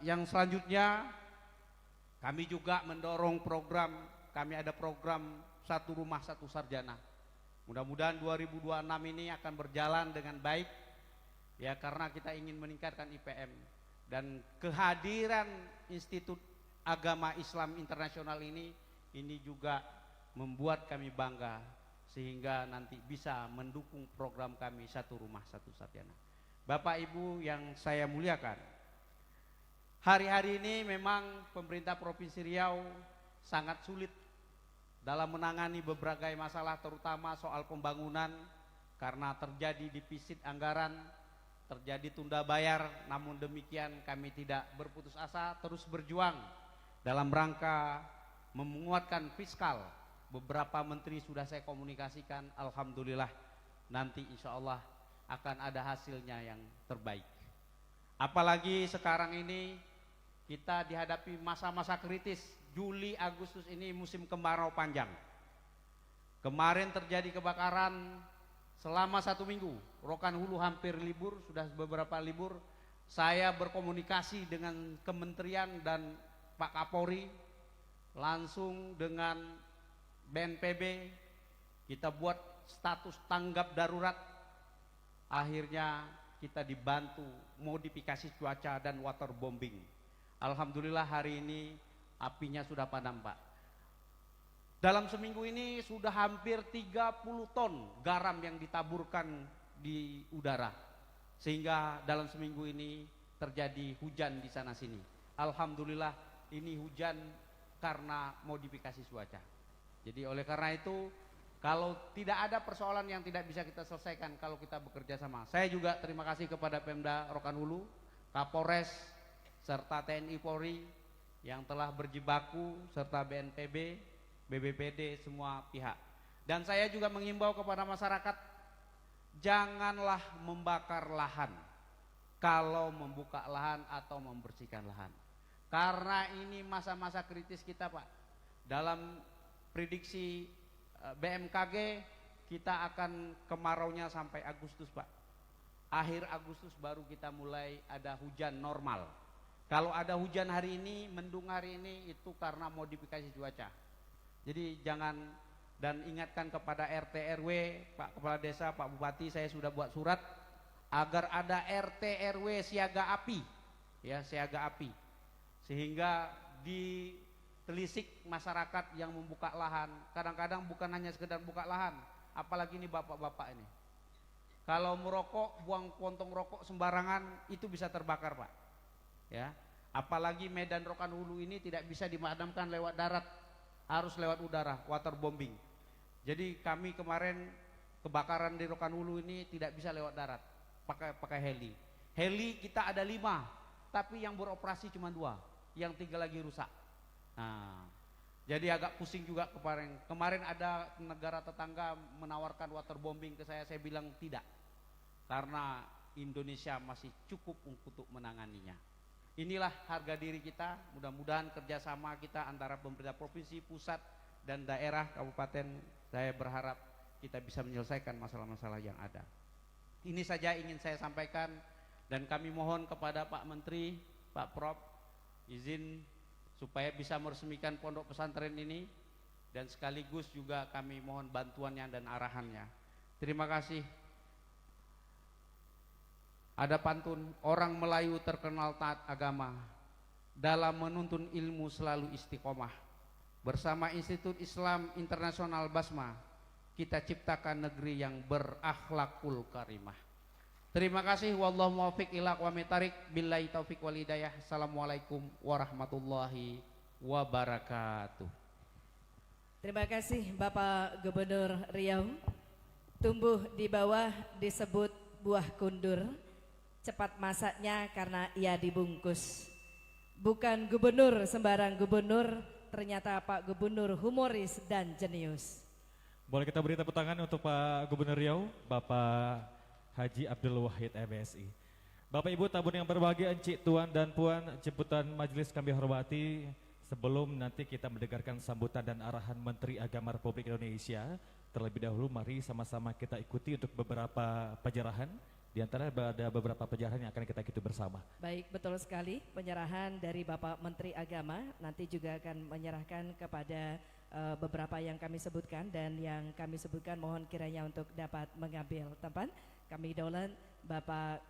Yang selanjutnya kami juga mendorong program, kami ada program Satu Rumah Satu Sarjana. Mudah-mudahan 2026 ini akan berjalan dengan baik ya, karena kita ingin meningkatkan IPM, dan kehadiran Institut Agama Islam Internasional ini juga membuat kami bangga, sehingga nanti bisa mendukung program kami Satu Rumah Satu Sarjana. Bapak Ibu yang saya muliakan, hari-hari ini memang pemerintah Provinsi Riau sangat sulit dalam menangani beberapa masalah, terutama soal pembangunan, karena terjadi defisit anggaran, terjadi tunda bayar. Namun demikian kami tidak berputus asa, terus berjuang dalam rangka menguatkan fiskal. Beberapa menteri sudah saya komunikasikan, alhamdulillah nanti insya Allah akan ada hasilnya yang terbaik. Apalagi sekarang ini kita dihadapi masa-masa kritis. Juli, Agustus ini musim kemarau panjang. Kemarin terjadi kebakaran selama 1 minggu. Rokan Hulu hampir libur, sudah beberapa libur. Saya berkomunikasi dengan kementerian dan Pak Kapolri, langsung dengan BNPB, kita buat status tanggap darurat. Akhirnya kita dibantu modifikasi cuaca dan waterbombing. Alhamdulillah hari ini apinya sudah padam, Pak. Dalam seminggu ini sudah hampir 30 ton garam yang ditaburkan di udara, sehingga dalam seminggu ini terjadi hujan di sana sini. Alhamdulillah ini hujan karena modifikasi cuaca. Jadi oleh karena itu, kalau tidak ada persoalan yang tidak bisa kita selesaikan kalau kita bekerja sama. Saya juga terima kasih kepada Pemda Rokan Hulu, Kapolres, serta TNI Polri yang telah berjibaku, serta BNPB, BBPD, semua pihak. Dan saya juga mengimbau kepada masyarakat, janganlah membakar lahan kalau membuka lahan atau membersihkan lahan. Karena ini masa-masa kritis kita, Pak. Dalam prediksi BMKG kita akan kemaraunya sampai Agustus, Pak. Akhir Agustus baru kita mulai ada hujan normal. Kalau ada hujan hari ini, mendung hari ini, itu karena modifikasi cuaca. Jadi jangan, dan ingatkan kepada RT RW, Pak Kepala Desa, Pak Bupati, saya sudah buat surat agar ada RT RW siaga api, ya, siaga api, sehingga di telisik masyarakat yang membuka lahan. Kadang-kadang bukan hanya sekedar buka lahan, apalagi ini bapak-bapak ini. Kalau merokok, buang pontong rokok sembarangan, itu bisa terbakar, Pak. Ya, apalagi Medan Rokan Hulu ini tidak bisa dimadamkan lewat darat, harus lewat udara, waterbombing. Jadi kami kemarin kebakaran di Rokan Hulu ini tidak bisa lewat darat, pakai heli. Heli kita ada 5, tapi yang beroperasi cuma 2, yang 3 lagi rusak. Nah, jadi agak pusing juga kemarin ada negara tetangga menawarkan waterbombing ke saya bilang tidak, karena Indonesia masih cukup untuk menanganinya. Inilah harga diri kita, mudah-mudahan kerjasama kita antara pemerintah provinsi, pusat, dan daerah, kabupaten, saya berharap kita bisa menyelesaikan masalah-masalah yang ada. Ini saja ingin saya sampaikan, dan kami mohon kepada Pak Menteri, Pak Prof, izin supaya bisa meresmikan pondok pesantren ini, dan sekaligus juga kami mohon bantuannya dan arahannya. Terima kasih. Ada pantun, orang Melayu terkenal taat agama, dalam menuntun ilmu selalu istiqomah. Bersama Institut Islam Internasional Basma, kita ciptakan negeri yang berakhlakul karimah. Terima kasih. Wallahu muwaffiq ila aqwamit thariq. Billahi taufik wal hidayah. Assalamualaikum warahmatullahi wabarakatuh. Terima kasih Bapak Gubernur Riau. Tumbuh di bawah disebut buah kundur, cepat masaknya karena ia dibungkus. Bukan gubernur sembarang gubernur, ternyata Pak Gubernur humoris dan jenius. Boleh kita beri tepuk tangan untuk Pak Gubernur Riau, Bapak Haji Abdul Wahid MSI. Bapak Ibu tamu yang berbahagia, encik, tuan dan puan, jemputan majelis kami hormati. Sebelum nanti kita mendengarkan sambutan dan arahan Menteri Agama Republik Indonesia, terlebih dahulu mari sama-sama kita ikuti untuk beberapa penyerahan. Di antara ada beberapa penyerahan yang akan kita ikuti bersama. Baik, betul sekali, penyerahan dari Bapak Menteri Agama nanti juga akan menyerahkan kepada beberapa yang kami sebutkan, dan yang kami sebutkan mohon kiranya untuk dapat mengambil tempat. Kami daulat Bapak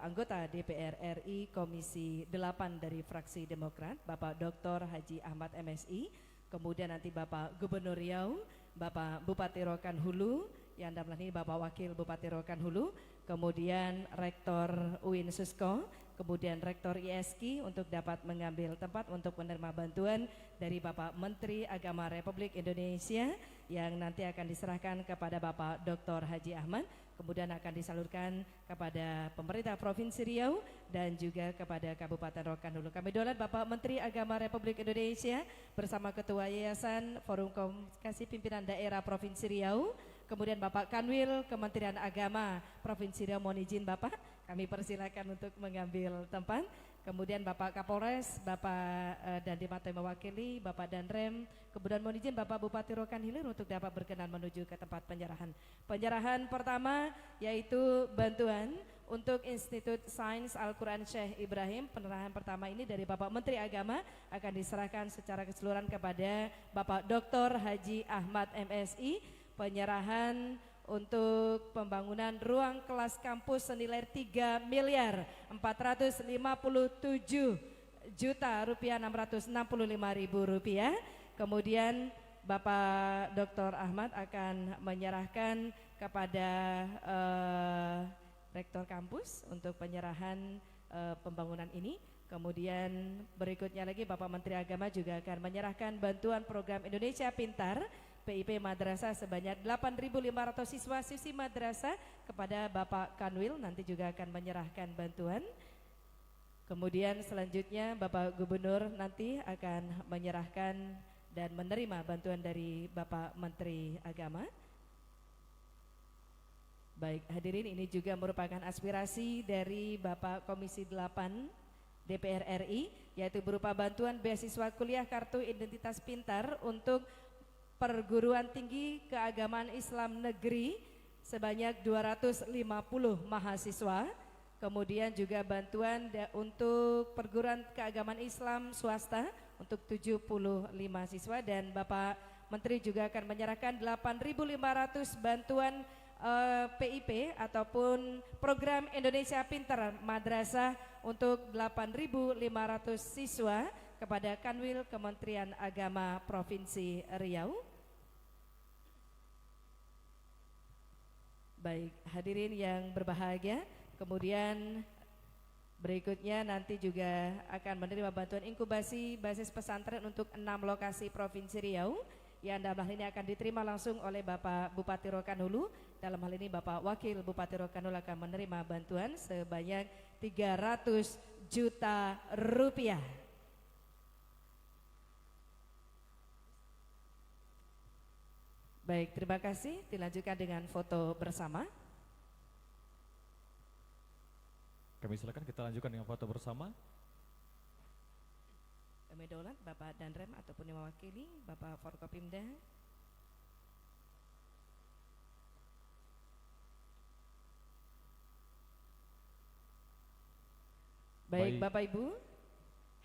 anggota DPR RI Komisi 8 dari fraksi Demokrat, Bapak Dr. Haji Ahmad MSI, kemudian nanti Bapak Gubernur Riau, Bapak Bupati Rokan Hulu, yang dalam ini Bapak Wakil Bupati Rokan Hulu, kemudian Rektor UIN Susko, kemudian Rektor ISKI untuk dapat mengambil tempat untuk menerima bantuan dari Bapak Menteri Agama Republik Indonesia yang nanti akan diserahkan kepada Bapak Dr. Haji Ahmad, kemudian akan disalurkan kepada pemerintah Provinsi Riau dan juga kepada Kabupaten Rokan Hulu. Kami daulat Bapak Menteri Agama Republik Indonesia bersama Ketua Yayasan Forum Komunikasi Pimpinan Daerah Provinsi Riau, kemudian Bapak Kanwil Kementerian Agama Provinsi Riau, mohon izin Bapak, kami persilakan untuk mengambil tempat. Kemudian Bapak Kapolres, Bapak Dandi Mato mewakili, Bapak Danrem, kemudian mohon izin Bapak Bupati Rokan Hilir untuk dapat berkenan menuju ke tempat penyerahan. Penyerahan pertama yaitu bantuan untuk Institut Sains Al-Quran Syekh Ibrahim. Penyerahan pertama ini dari Bapak Menteri Agama akan diserahkan secara keseluruhan kepada Bapak Dr. Haji Ahmad MSI. Penyerahan untuk pembangunan ruang kelas kampus senilai 3.457.665.000 rupiah. Kemudian Bapak Dr. Ahmad akan menyerahkan kepada Rektor kampus untuk penyerahan pembangunan ini. Kemudian berikutnya lagi Bapak Menteri Agama juga akan menyerahkan bantuan program Indonesia Pintar PIP Madrasah sebanyak 8.500 siswa-siswi madrasah kepada Bapak Kanwil, nanti juga akan menyerahkan bantuan. Kemudian selanjutnya Bapak Gubernur nanti akan menyerahkan dan menerima bantuan dari Bapak Menteri Agama. Baik, hadirin, ini juga merupakan aspirasi dari Bapak Komisi 8 DPR RI, yaitu berupa bantuan beasiswa kuliah kartu identitas pintar untuk perguruan tinggi keagamaan Islam negeri sebanyak 250 mahasiswa. Kemudian juga bantuan untuk perguruan keagamaan Islam swasta untuk 75 siswa, dan Bapak Menteri juga akan menyerahkan 8.500 bantuan PIP ataupun program Indonesia Pintar Madrasah untuk 8.500 siswa kepada Kanwil Kementerian Agama Provinsi Riau. Baik, hadirin yang berbahagia, kemudian berikutnya nanti juga akan menerima bantuan inkubasi basis pesantren untuk 6 lokasi Provinsi Riau, yang dalam hal ini akan diterima langsung oleh Bapak Bupati Rokan Hulu. Dalam hal ini Bapak Wakil Bupati Rokan Hulu akan menerima bantuan sebanyak 300 juta rupiah. Baik, terima kasih. Dilanjutkan dengan foto bersama. Kami silakan kita lanjutkan dengan foto bersama. Kami daulat Bapak Danrem ataupun yang mewakili Bapak Forkopimda. Baik, Bapak Ibu,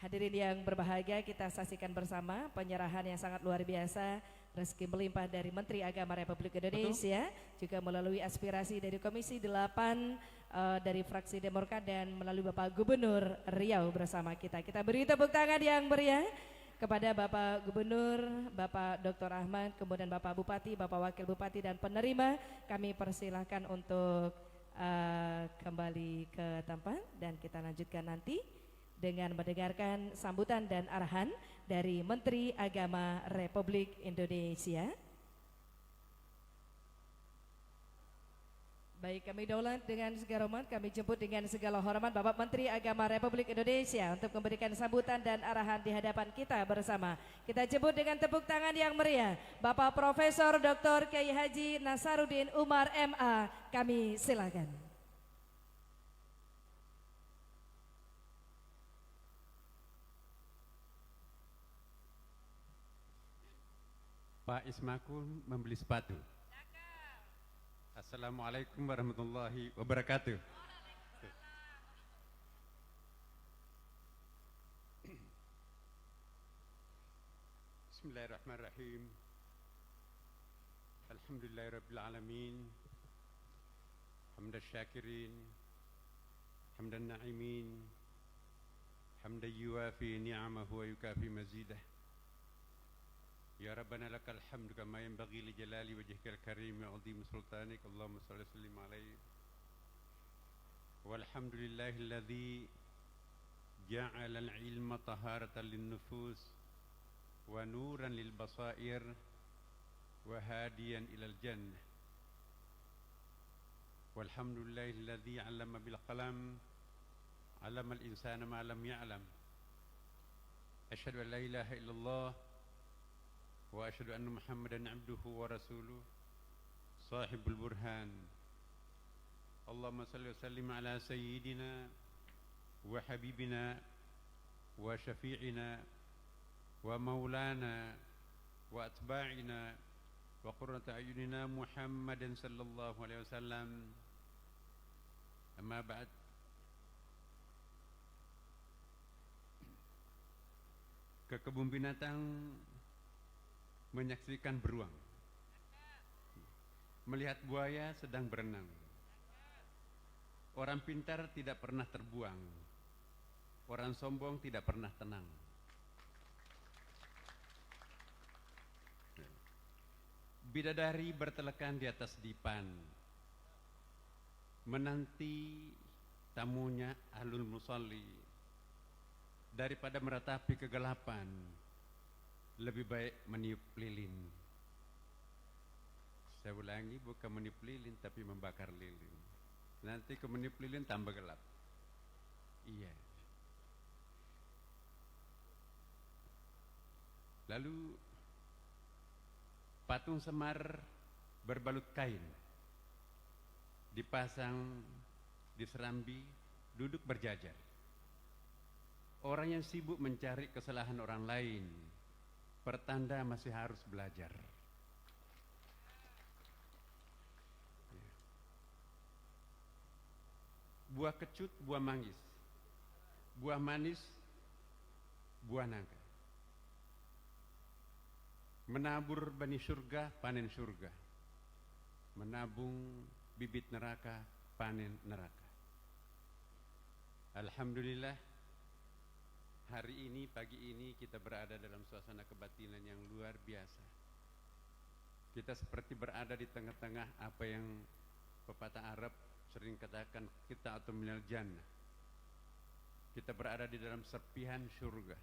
hadirin yang berbahagia, kita saksikan bersama penyerahan yang sangat luar biasa, rezeki melimpah dari Menteri Agama Republik Indonesia. Betul. Juga melalui aspirasi dari Komisi 8 dari fraksi Demokrat dan melalui Bapak Gubernur Riau bersama kita. Kita beri tepuk tangan yang meriah kepada Bapak Gubernur, Bapak Dr. Ahmad, kemudian Bapak Bupati, Bapak Wakil Bupati dan penerima. Kami persilahkan untuk kembali ke tempat dan kita lanjutkan nanti dengan mendengarkan sambutan dan arahan dari Menteri Agama Republik Indonesia. Baik, kami daulat dengan segala hormat, kami jemput dengan segala hormat Bapak Menteri Agama Republik Indonesia untuk memberikan sambutan dan arahan di hadapan kita bersama. Kita jemput dengan tepuk tangan yang meriah Bapak Profesor Dr. Kiai Haji Nasaruddin Umar MA. Kami silakan. Pak Ismakul membeli sepatu. Assalamualaikum warahmatullahi wabarakatuh. Bismillahirrahmanirrahim. Alhamdulillahirabbil alamin. Hamdan syakirin, hamdan na'imin, hamdan yuwafi ni'amahu wa yukafi mazidah. Ya Rabbana lakal hamdu kama yanbaghi li jalali wajhikal karim wa 'azimi sultanik. Allahumma shalli wa sallim alaihi. Walhamdulillahilladzi ja'ala al-ilma taharatan lin-nufus wa nuran lil basair wa hadiyan ilal jannah. Walhamdulillahilladzi 'allama bil qalam 'allama al-insana ma lam ya'lam. Asyhadu an la ilaha illallah wa asyhadu anna Muhammadan abduhu wa rasuluh sahibul burhan. Allahumma salli wa sallim ala sayyidina wa habibina wa syafi'ina wa maulana wa atba'ina wa qurrata ayunina Muhammadan sallallahu alaihi wasallam. Amma ba'd. Ke kebun binatang menyaksikan beruang, melihat buaya sedang berenang. Orang pintar tidak pernah terbuang, orang sombong tidak pernah tenang. Bidadari bertelekan di atas dipan, menanti tamunya ahlul musalli. Daripada meratapi kegelapan, lebih baik meniup lilin. Saya ulangi, bukan meniup lilin tapi membakar lilin. Nanti ke meniup lilin tambah gelap. Iya. Lalu patung Semar berbalut kain, dipasang di serambi, duduk berjajar. Orang yang sibuk mencari kesalahan orang lain, pertanda masih harus belajar. Buah kecut, buah manggis. Buah manis, buah nangka. Menabur benih surga, panen surga. Menabung bibit neraka, panen neraka. Alhamdulillah, hari ini, pagi ini kita berada dalam suasana kebatinan yang luar biasa. Kita seperti berada di tengah-tengah apa yang pepatah Arab sering katakan, kita atau minal jannah. Kita berada di dalam serpihan surga.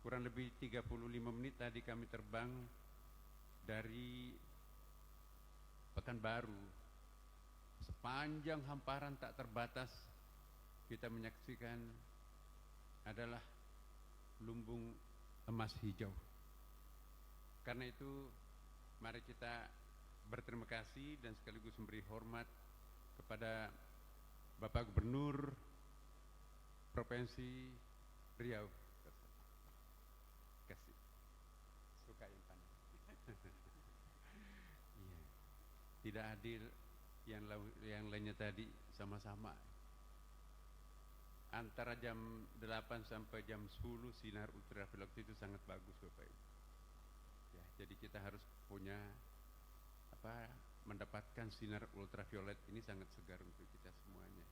Kurang lebih 35 menit tadi kami terbang dari Pekanbaru. Sepanjang hamparan tak terbatas kita menyaksikan adalah lumbung emas hijau. Karena itu mari kita berterima kasih dan sekaligus memberi hormat kepada Bapak Gubernur Provinsi Riau. Kasih. Suka yang panas. Iya. Tidak adil yang lainnya tadi sama-sama. Antara jam 8 sampai jam 10 sinar ultraviolet itu sangat bagus Bapak Ibu. Ya, jadi kita harus punya mendapatkan sinar ultraviolet ini sangat segar untuk kita semuanya.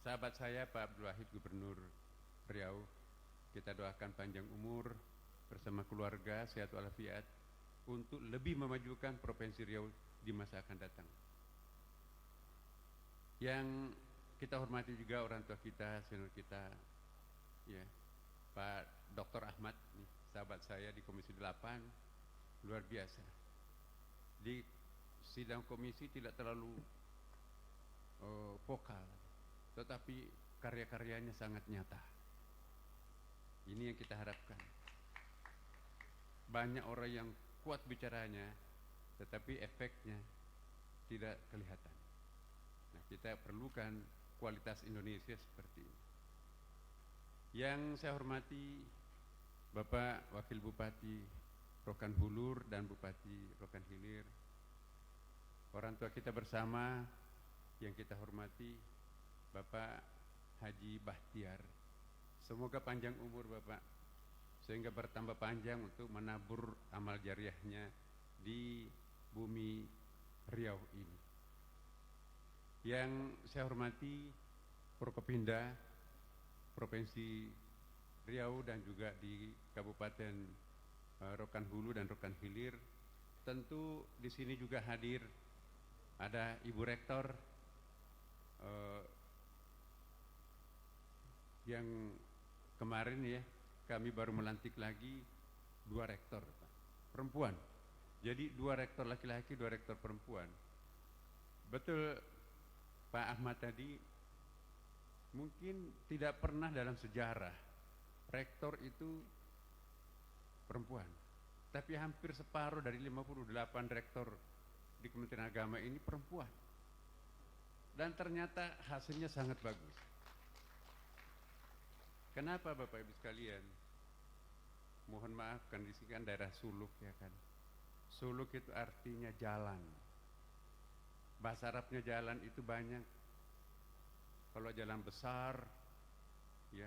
Sahabat saya Pak Abdul Wahid Gubernur Riau, kita doakan panjang umur bersama keluarga, sehat walafiat untuk lebih memajukan Provinsi Riau di masa akan datang. Yang kita hormati juga orang tua kita, senior kita, ya, Pak Dr. Ahmad, nih, sahabat saya di Komisi 8, luar biasa. Di sidang komisi tidak terlalu vokal, tetapi karya-karyanya sangat nyata. Ini yang kita harapkan. Banyak orang yang kuat bicaranya, tetapi efeknya tidak kelihatan. Nah, kita perlukan kualitas Indonesia seperti ini. Yang saya hormati Bapak Wakil Bupati Rokan Hulur dan Bupati Rokan Hilir, orang tua kita bersama yang kita hormati Bapak Haji Bahtiar. Semoga panjang umur Bapak, sehingga bertambah panjang untuk menabur amal jariahnya di bumi Riau ini. Yang saya hormati Forkopimda Provinsi Riau dan juga di Kabupaten Rokan Hulu dan Rokan Hilir. Tentu di sini juga hadir ada Ibu Rektor yang kemarin ya kami baru melantik lagi 2 rektor perempuan. Jadi 2 rektor laki-laki, 2 rektor perempuan. Betul Pak Ahmad tadi, mungkin tidak pernah dalam sejarah rektor itu perempuan, tapi hampir separuh dari 58 rektor di Kementerian Agama ini perempuan, dan ternyata hasilnya sangat bagus. Kenapa Bapak Ibu sekalian? Mohon maaf, kan di sini kan daerah Suluk ya kan. Suluk itu artinya jalan. Bahasa Arabnya jalan itu banyak. Kalau jalan besar ya,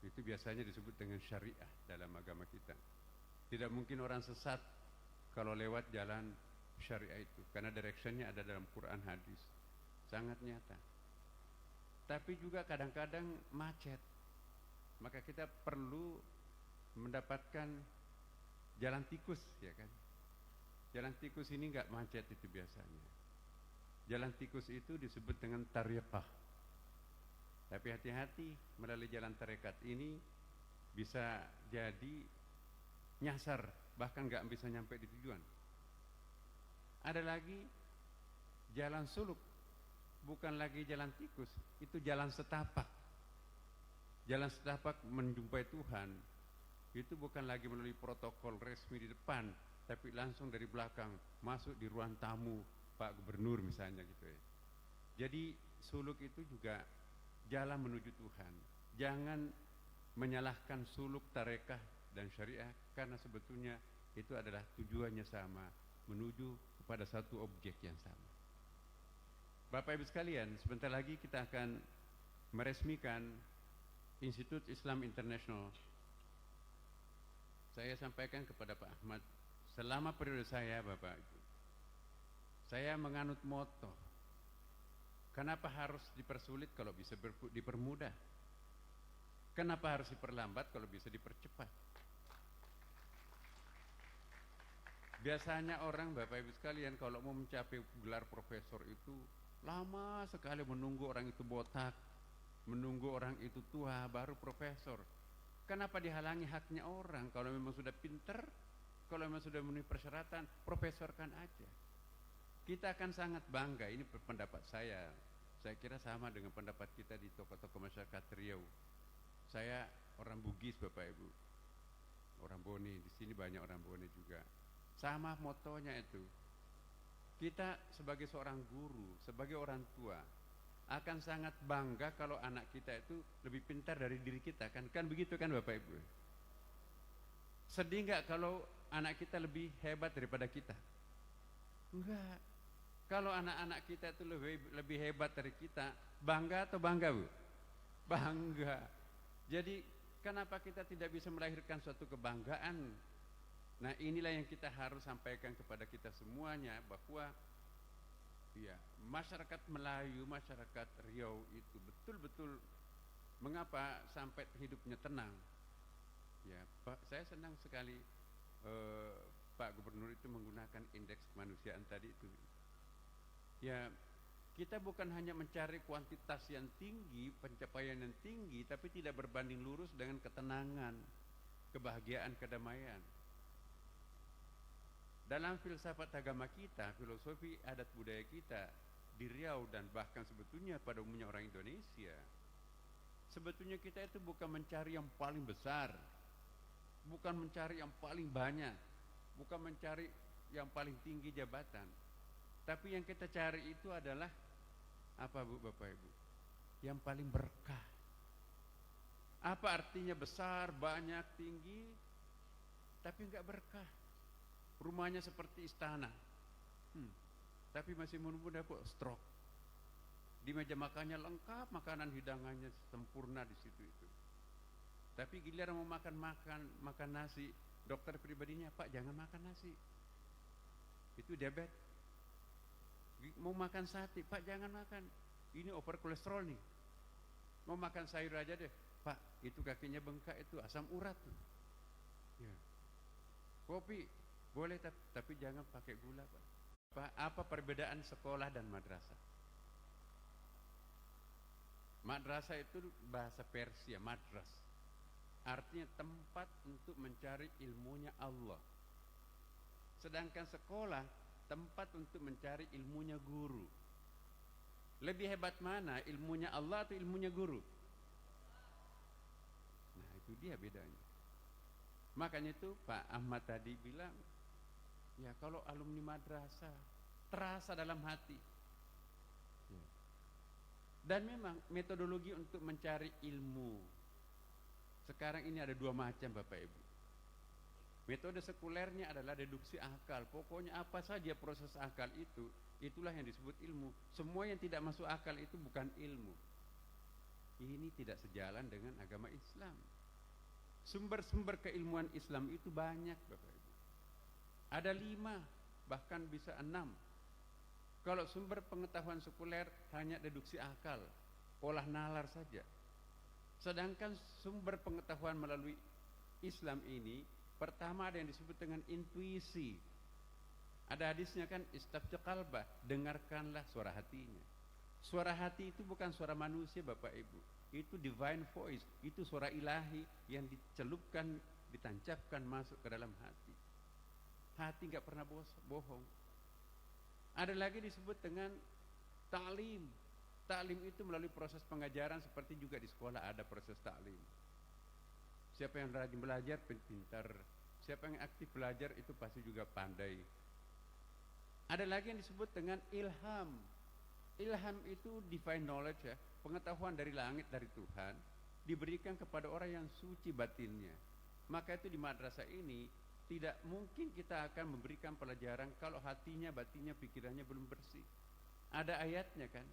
itu biasanya disebut dengan syariah dalam agama kita. Tidak mungkin orang sesat kalau lewat jalan syariah itu, karena directionnya ada dalam Quran hadis, sangat nyata. Tapi juga kadang-kadang macet, maka kita perlu mendapatkan jalan tikus ya kan. Jalan tikus ini nggak macet itu biasanya. Jalan tikus itu disebut dengan tariqah. Tapi hati-hati, melalui jalan tarekat ini bisa jadi nyasar, bahkan nggak bisa nyampe di tujuan. Ada lagi jalan suluk, bukan lagi jalan tikus, itu jalan setapak. Jalan setapak menjumpai Tuhan itu bukan lagi melalui protokol resmi di depan, tapi langsung dari belakang masuk di ruang tamu Pak Gubernur misalnya gitu ya. Jadi suluk itu juga jalan menuju Tuhan. Jangan menyalahkan suluk tarekah dan syariah, karena sebetulnya itu adalah tujuannya sama, menuju kepada satu objek yang sama. Bapak Ibu sekalian, sebentar lagi kita akan meresmikan Institut Islam International. Saya sampaikan kepada Pak Ahmad, selama periode saya Bapak Ibu, saya menganut moto, kenapa harus dipersulit kalau bisa dipermudah? Kenapa harus diperlambat kalau bisa dipercepat? Biasanya orang, Bapak Ibu sekalian, kalau mau mencapai gelar profesor itu lama sekali menunggu orang itu botak, menunggu orang itu tua baru profesor. Kenapa dihalangi haknya orang? Kalau memang sudah pinter, kalau memang sudah memenuhi persyaratan, profesorkan aja. Kita akan sangat bangga, ini pendapat saya. Saya kira sama dengan pendapat kita di tokoh-tokoh masyarakat Riau. Saya orang Bugis Bapak Ibu, orang Bone, di sini banyak orang Bone juga. Sama motonya itu. Kita sebagai seorang guru, sebagai orang tua, akan sangat bangga kalau anak kita itu lebih pintar dari diri kita, kan begitu kan Bapak Ibu? Sedih nggak kalau anak kita lebih hebat daripada kita? Enggak. Kalau anak-anak kita itu lebih hebat dari kita, bangga atau bangga Bu? Bangga. Jadi kenapa kita tidak bisa melahirkan suatu kebanggaan? Nah inilah yang kita harus sampaikan kepada kita semuanya, bahwa ya, masyarakat Melayu, masyarakat Riau itu betul-betul mengapa sampai hidupnya tenang. Ya, Pak, saya senang sekali Pak Gubernur itu menggunakan indeks kemanusiaan tadi itu. Ya, kita bukan hanya mencari kuantitas yang tinggi, pencapaian yang tinggi, tapi tidak berbanding lurus dengan ketenangan, kebahagiaan, kedamaian. Dalam filsafat agama kita, filosofi adat budaya kita di Riau dan bahkan sebetulnya pada umumnya orang Indonesia, sebetulnya kita itu bukan mencari yang paling besar, bukan mencari yang paling banyak, bukan mencari yang paling tinggi jabatan, tapi yang kita cari itu adalah apa Bu Bapak Ibu? Yang paling berkah. Apa artinya besar, banyak, tinggi, tapi enggak berkah? Rumahnya seperti istana, tapi masih muda kok stroke. Di meja makannya lengkap, makanan hidangannya sempurna di situ itu. Tapi giliran mau makan nasi, dokter pribadinya, Pak jangan makan nasi, itu diabetes. Mau makan sate, Pak jangan makan, ini over kolesterol nih. Mau makan sayur aja deh, Pak itu kakinya bengkak, itu asam urat tuh. Ya. Kopi boleh, tapi jangan pakai gula Pak. Apa perbedaan sekolah dan madrasah? Madrasah itu bahasa Persia, madras, artinya tempat untuk mencari ilmunya Allah. Sedangkan sekolah tempat untuk mencari ilmunya guru. Lebih hebat mana, ilmunya Allah atau ilmunya guru? Nah itu dia bedanya. Makanya itu Pak Ahmad tadi bilang, ya kalau alumni madrasah terasa dalam hati. Dan memang metodologi untuk mencari ilmu sekarang ini ada dua macam Bapak Ibu. Metode sekulernya adalah deduksi akal. Pokoknya apa saja proses akal itu, itulah yang disebut ilmu. Semua yang tidak masuk akal itu bukan ilmu. Ini tidak sejalan dengan agama Islam. Sumber-sumber keilmuan Islam itu banyak Bapak Ibu. Ada 5, bahkan bisa 6. Kalau sumber pengetahuan sekuler hanya deduksi akal, olah nalar saja. Sedangkan sumber pengetahuan melalui Islam ini, pertama ada yang disebut dengan intuisi. Ada hadisnya kan, istafti qalbah, dengarkanlah suara hatinya. Suara hati itu bukan suara manusia Bapak Ibu, itu divine voice, itu suara ilahi yang dicelupkan, ditancapkan masuk ke dalam hati. Hati nggak pernah bohong. Ada lagi disebut dengan ta'lim. Ta'lim itu melalui proses pengajaran, seperti juga di sekolah ada proses ta'lim. Siapa yang rajin belajar pintar, siapa yang aktif belajar itu pasti juga pandai. Ada lagi yang disebut dengan ilham. Ilham itu divine knowledge ya, pengetahuan dari langit, dari Tuhan, diberikan kepada orang yang suci batinnya. Maka itu di madrasah ini tidak mungkin kita akan memberikan pelajaran kalau hatinya, batinnya, pikirannya belum bersih. Ada ayatnya kan,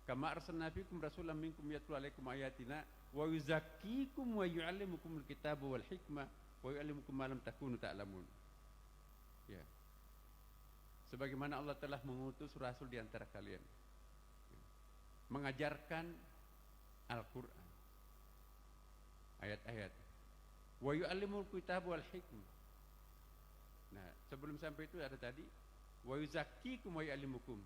kama arsalna fikum rasulan minkum yatlu alaikum ayatina wa yuzakkikum wa yu'allimukumul kitaba wal hikmah wa yu'allimukum ma lam takunu ta'lamun. Ya. Sebagaimana Allah telah mengutus rasul di antara kalian, mengajarkan Al-Quran, ayat-ayat, wa yu'allimul kitaba wal hikmah. Nah, sebelum sampai itu ada tadi wa yuzakkikum wa yu'allimukum.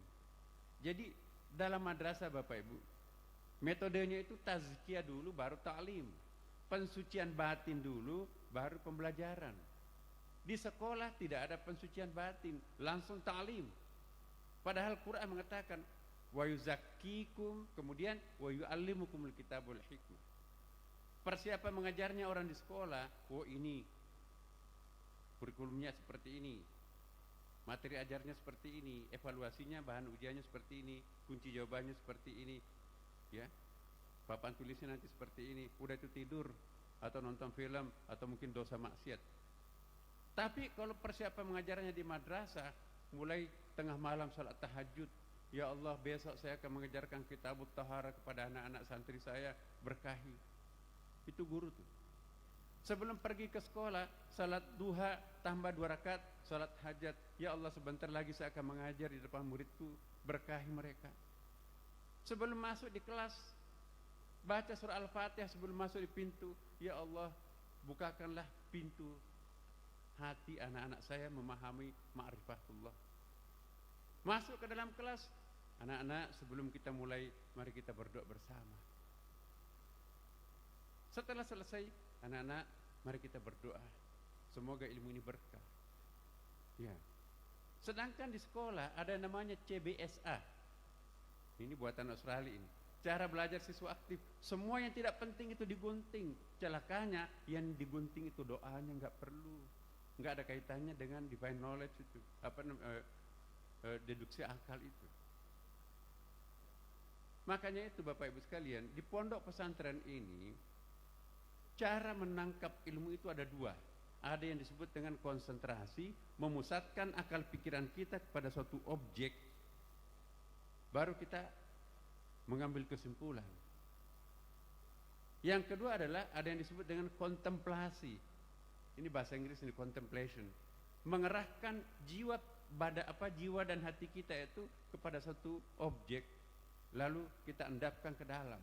Jadi dalam madrasah Bapak Ibu, metodenya itu tazkiyah dulu baru ta'lim, pensucian batin dulu baru pembelajaran. Di sekolah tidak ada pensucian batin, langsung ta'lim. Padahal Quran mengatakan wa yuzakkikum, kemudian wa yu'allimukumul kitabul hikmah. Persiapan mengajarnya orang di sekolah, oh ini kurikulumnya seperti ini, materi ajarnya seperti ini, evaluasinya, bahan ujiannya seperti ini, kunci jawabannya seperti ini, ya, papan tulisnya nanti seperti ini. Udah itu tidur atau nonton film atau mungkin dosa maksiat. Tapi kalau persiapan mengajarnya di madrasah, mulai tengah malam salat tahajud, ya Allah besok saya akan mengajarkan kitabut tahara kepada anak-anak santri saya, berkahi. Itu guru tuh. Sebelum pergi ke sekolah, salat duha tambah 2 rakaat, salat hajat. Ya Allah sebentar lagi saya akan mengajar di depan muridku, berkahi mereka. Sebelum masuk di kelas, baca surah Al-Fatihah sebelum masuk di pintu. Ya Allah bukakanlah pintu hati anak-anak saya memahami ma'rifatullah. Masuk ke dalam kelas, anak-anak sebelum kita mulai, mari kita berdoa bersama. Setelah selesai, anak-anak mari kita berdoa, semoga ilmu ini berkah. Ya. Sedangkan di sekolah ada namanya CBSA. Ini buatan Australia ini. Cara belajar siswa aktif, semua yang tidak penting itu digunting. Celakanya yang digunting itu doanya nggak perlu, nggak ada kaitannya dengan divine knowledge itu, deduksi akal itu. Makanya itu Bapak Ibu sekalian, di pondok pesantren ini cara menangkap ilmu itu ada 2. Ada yang disebut dengan konsentrasi, memusatkan akal pikiran kita kepada suatu objek, baru kita mengambil kesimpulan. Yang kedua adalah ada yang disebut dengan kontemplasi. Ini bahasa Inggris ini, contemplation. Mengerahkan jiwa jiwa dan hati kita itu kepada satu objek, lalu kita endapkan ke dalam.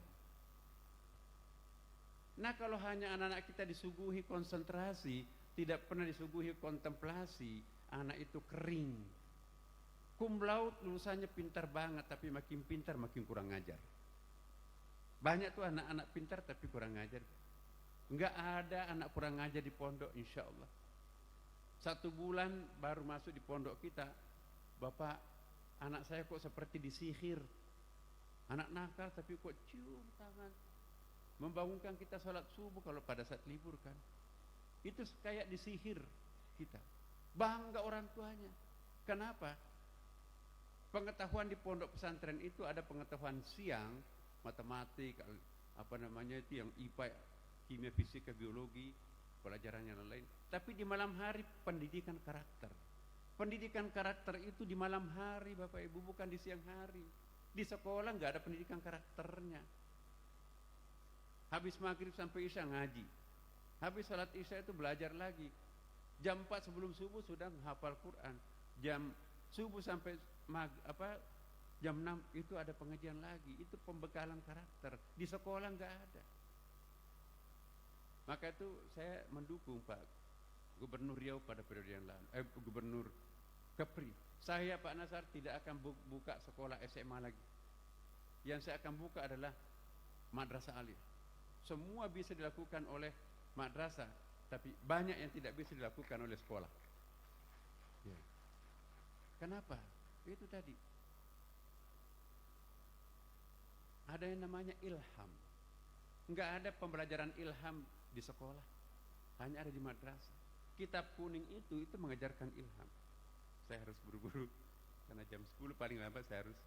Nah, kalau hanya anak-anak kita disuguhi konsentrasi, tidak pernah disuguhi kontemplasi, anak itu kering. Cum laude lulusannya pintar banget, tapi makin pintar makin kurang ngajar. Banyak tuh anak-anak pintar tapi kurang ngajar. Enggak ada anak kurang ngajar di pondok, insya Allah. 1 bulan baru masuk di pondok kita, Bapak, anak saya kok seperti disihir. Anak nakal tapi kok cium tangan, membangunkan kita sholat subuh kalau pada saat libur kan. Itu kayak disihir kita. Bangga orang tuanya. Kenapa? Pengetahuan di pondok pesantren itu ada pengetahuan siang, matematik, itu yang IPA, kimia, fisika, biologi, pelajaran yang lain. Tapi di malam hari pendidikan karakter. Pendidikan karakter itu di malam hari Bapak Ibu, bukan di siang hari. Di sekolah nggak ada pendidikan karakternya. Habis maghrib sampai isya ngaji. Habis salat isya itu belajar lagi. Jam 4 sebelum subuh sudah menghafal Quran. Jam subuh sampai jam 6 itu ada pengajian lagi. Itu pembekalan karakter. Di sekolah nggak ada. Maka itu saya mendukung Pak Gubernur Riau pada periode yang lalu, Gubernur Kepri. Saya Pak Nasar tidak akan buka sekolah SMA lagi. yang saya akan buka adalah madrasah aliyah. Semua bisa dilakukan oleh madrasah, tapi banyak yang tidak bisa dilakukan oleh sekolah. Ya. Kenapa? Itu tadi. Ada yang namanya ilham. Enggak ada pembelajaran ilham di sekolah, hanya ada di madrasah. Kitab kuning itu mengajarkan ilham. Saya harus buru-buru karena jam 10 paling lambat saya harus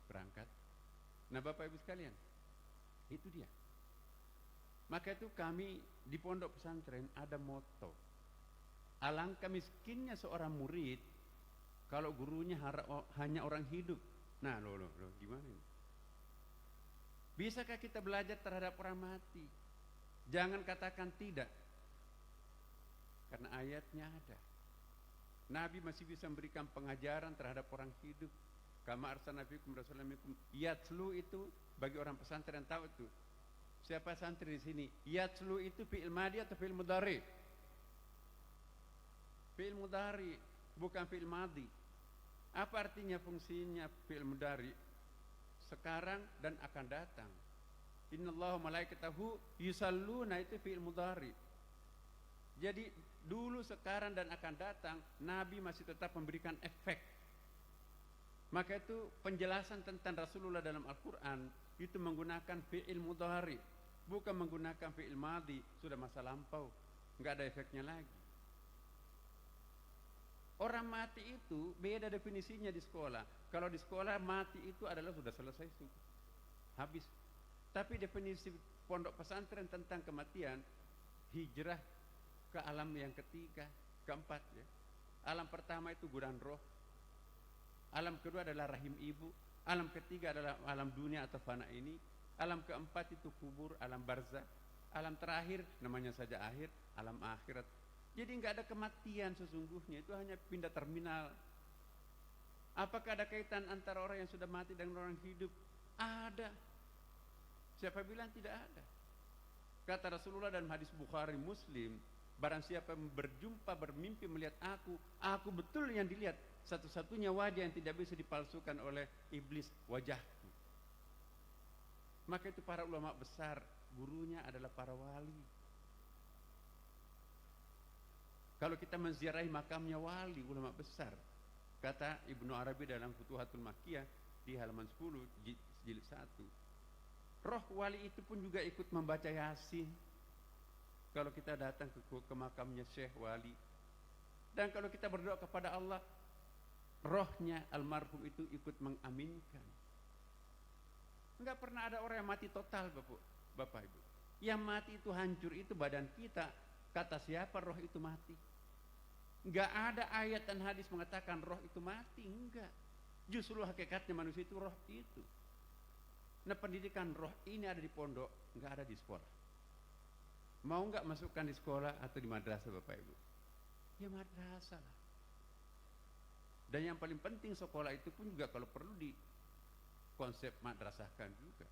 berangkat. Nah, Bapak Ibu sekalian, itu dia. Maka itu kami di pondok pesantren ada moto. Alangkah miskinnya seorang murid kalau gurunya hanya orang hidup. Nah, loh, gimana ini? Bisakah kita belajar terhadap orang mati? Jangan katakan tidak. Karena ayatnya ada. Nabi masih bisa memberikan pengajaran terhadap orang hidup. Kama arsalna fiikum rasulan minkum yatslu itu bagi orang pesantren tahu itu. Siapa santri di sini? Yatslu itu fi'il madhi atau fi'il mudhari? Fi'il mudhari, bukan fi'il madhi. Apa artinya fungsinya fi'il mudhari? Sekarang dan akan datang. Innallaha malaikatahu yusalluna itu fi'il mudhari. Jadi dulu, sekarang dan akan datang, Nabi masih tetap memberikan efek. Maka itu penjelasan tentang Rasulullah dalam Al-Quran itu menggunakan fi'il mudhari, bukan menggunakan fi'il madhi. Sudah masa lampau, nggak ada efeknya lagi. Orang mati itu beda definisinya di sekolah. Kalau di sekolah mati itu adalah sudah selesai, habis. Tapi definisi pondok pesantren tentang kematian, hijrah ke alam yang ketiga, keempat ya. Alam pertama itu gudang roh. Alam kedua adalah rahim ibu. Alam ketiga adalah alam dunia atau fana ini. Alam keempat itu kubur, alam barzakh. Alam terakhir namanya saja akhir, alam akhirat. Jadi nggak ada kematian sesungguhnya, itu hanya pindah terminal. Apakah ada kaitan antara orang yang sudah mati dengan orang hidup? Ada. Siapa bilang tidak ada? Kata Rasulullah dalam hadis Bukhari Muslim, barang siapa yang berjumpa, bermimpi melihat aku betul yang dilihat. Satu-satunya wajah yang tidak bisa dipalsukan oleh iblis, wajahku. Maka itu para ulama besar, gurunya adalah para wali. Kalau kita menziarahi makamnya wali, ulama besar, kata Ibnu Arabi dalam Futuhatul Makkiyah di halaman 10 jilid 1, roh wali itu pun juga ikut membaca Yasin kalau kita datang ke makamnya Syekh Wali. Dan kalau kita berdoa kepada Allah, rohnya almarhum itu ikut mengaminkan. Enggak pernah ada orang yang mati total, Bapak Ibu. Yang mati itu hancur itu badan kita. Kata siapa roh itu mati? Enggak ada ayat dan hadis mengatakan roh itu mati, enggak. Justru hakikatnya manusia itu roh itu. Nah, pendidikan roh ini ada di pondok, enggak ada di sekolah. Mau enggak masukkan di sekolah atau di madrasah, Bapak Ibu? Ya madrasah lah. Dan yang paling penting sekolah itu pun juga kalau perlu di konsep madrasahkan juga.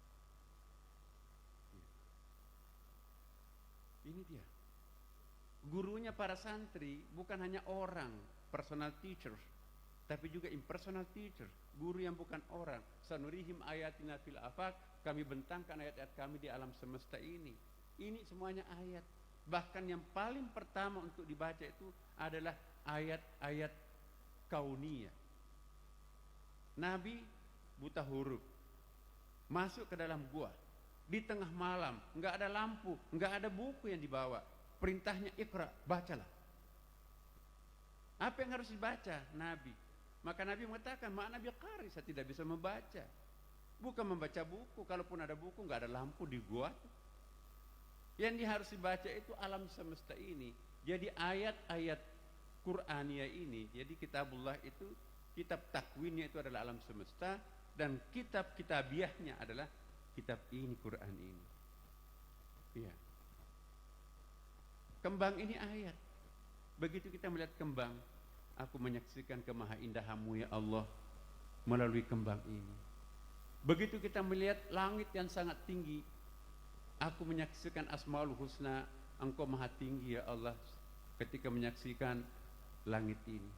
Ini dia. Gurunya para santri bukan hanya orang, personal teachers, tapi juga impersonal teachers, guru yang bukan orang. Sanurihim ayatina fil afaq, kami bentangkan ayat-ayat kami di alam semesta ini. Ini semuanya ayat. Bahkan yang paling pertama untuk dibaca itu adalah ayat-ayat kauniyah. Nabi buta huruf, masuk ke dalam gua di tengah malam, nggak ada lampu, nggak ada buku yang dibawa. Perintahnya Iqra, bacalah. Apa yang harus dibaca? Nabi. Maka Nabi mengatakan, ma'ana biqari, saya tidak bisa membaca. Bukan membaca buku, kalaupun ada buku nggak ada lampu di gua. Yang harus dibaca itu alam semesta ini. Jadi ayat-ayat Qur'aniyah ini, jadi kitabullah itu, kitab takwinnya itu adalah alam semesta, dan kitab kitabiahnya adalah kitab ini, Quran ini. Iya. Kembang ini ayat. Begitu kita melihat kembang, aku menyaksikan kemaha indahamu ya Allah melalui kembang ini. Begitu kita melihat langit yang sangat tinggi, aku menyaksikan asmaul husna, engkau maha tinggi ya Allah ketika menyaksikan langit ini.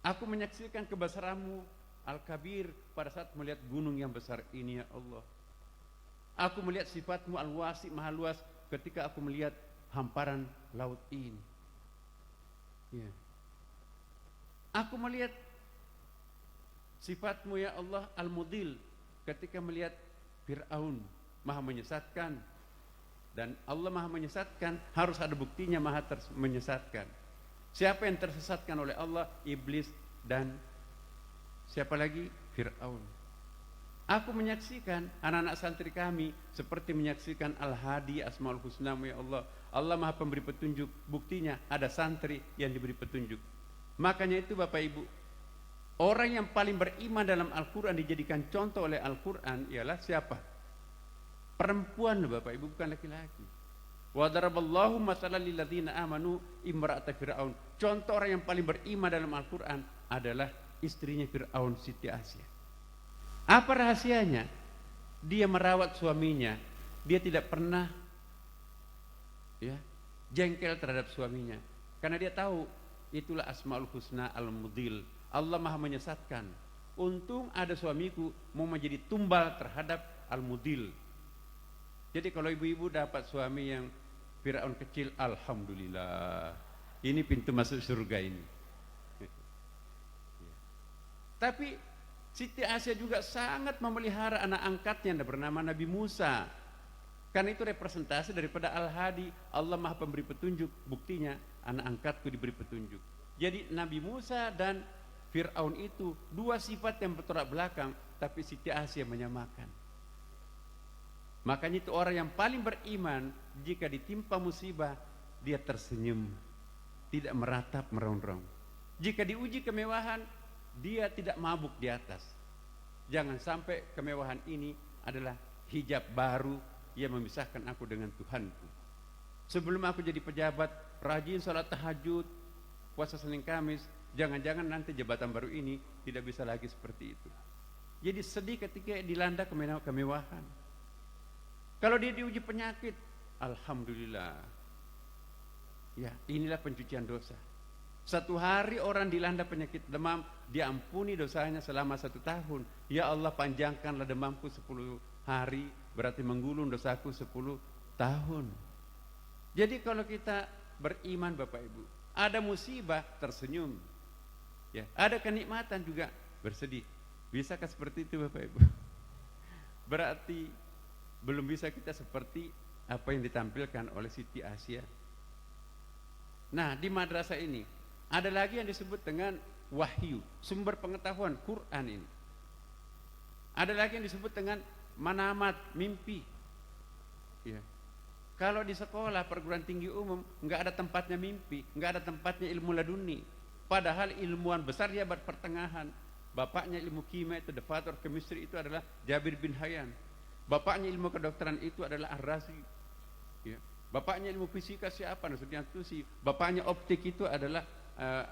Aku menyaksikan kebesaranmu, Al-Kabir pada saat melihat gunung yang besar ini, ya Allah. Aku melihat sifatmu Al-Wasi, maha luas, ketika aku melihat hamparan laut ini. Ya. Aku melihat sifatmu ya Allah Al-Mudil, ketika melihat Fir'aun maha menyesatkan. Dan Allah maha menyesatkan, harus ada buktinya maha menyesatkan. Siapa yang tersesatkan oleh Allah? Iblis dan siapa lagi? Fir'aun. Aku menyaksikan anak-anak santri kami seperti menyaksikan Al-Hadi Asmaul Husna, ya Allah. Allah maha pemberi petunjuk, buktinya ada santri yang diberi petunjuk. Makanya itu Bapak Ibu, orang yang paling beriman dalam Al-Quran, dijadikan contoh oleh Al-Quran ialah siapa? Perempuan Bapak Ibu, bukan laki-laki. Wa daraballahu masalan lil ladzina amanu imra'ata fir'aun. Contoh orang yang paling beriman dalam Al-Quran adalah istrinya Fir'aun, Siti Asia. Apa rahasianya? Dia merawat suaminya. Dia tidak pernah jengkel terhadap suaminya, karena dia tahu itulah Asmaul Husna Al-Mudil. Allah maha menyesatkan. Untung ada suamiku mau menjadi tumbal terhadap Al-Mudil. Jadi kalau ibu-ibu dapat suami yang Fir'aun kecil, alhamdulillah, ini pintu masuk surga ini. Tapi Siti Asia juga sangat memelihara anak angkatnya yang bernama Nabi Musa. Karena itu representasi daripada Al-Hadi. Allah maha pemberi petunjuk, buktinya anak angkatku diberi petunjuk. Jadi Nabi Musa dan Fir'aun itu dua sifat yang bertolak belakang, tapi Siti Asia menyamakan. Makanya itu orang yang paling beriman, jika ditimpa musibah dia tersenyum, tidak meratap meraung-raung. Jika diuji kemewahan, dia tidak mabuk di atas. Jangan sampai kemewahan ini adalah hijab baru yang memisahkan aku dengan Tuhanku. Sebelum aku jadi pejabat, rajin sholat tahajud, puasa Senin Kamis, jangan-jangan nanti jabatan baru ini tidak bisa lagi seperti itu. Jadi sedih ketika dilanda kemewahan. Kalau dia diuji penyakit, alhamdulillah. Ya, inilah pencucian dosa. Satu hari orang dilanda penyakit demam, diampuni dosanya selama 1 tahun. Ya Allah, panjangkanlah demamku 10 hari, berarti menggulung dosaku 10 tahun. Jadi kalau kita beriman Bapak Ibu, ada musibah tersenyum, ya, ada kenikmatan juga bersedih. Bisakah seperti itu Bapak Ibu? Berarti belum bisa kita seperti apa yang ditampilkan oleh Siti Asia. Nah, di madrasah ini ada lagi yang disebut dengan wahyu, sumber pengetahuan Quran ini. Ada lagi yang disebut dengan manamat, mimpi. Ya. Kalau di sekolah perguruan tinggi umum nggak ada tempatnya mimpi, nggak ada tempatnya ilmu laduni. Padahal ilmuwan besar di abad pertengahan. Bapaknya ilmu kimia itu, the father of chemistry itu adalah Jabir bin Hayyan. Bapaknya ilmu kedokteran itu adalah Ar-Razi. Ya. Bapaknya ilmu fisika siapa? Nasruddin Tusi. Bapaknya optik itu adalah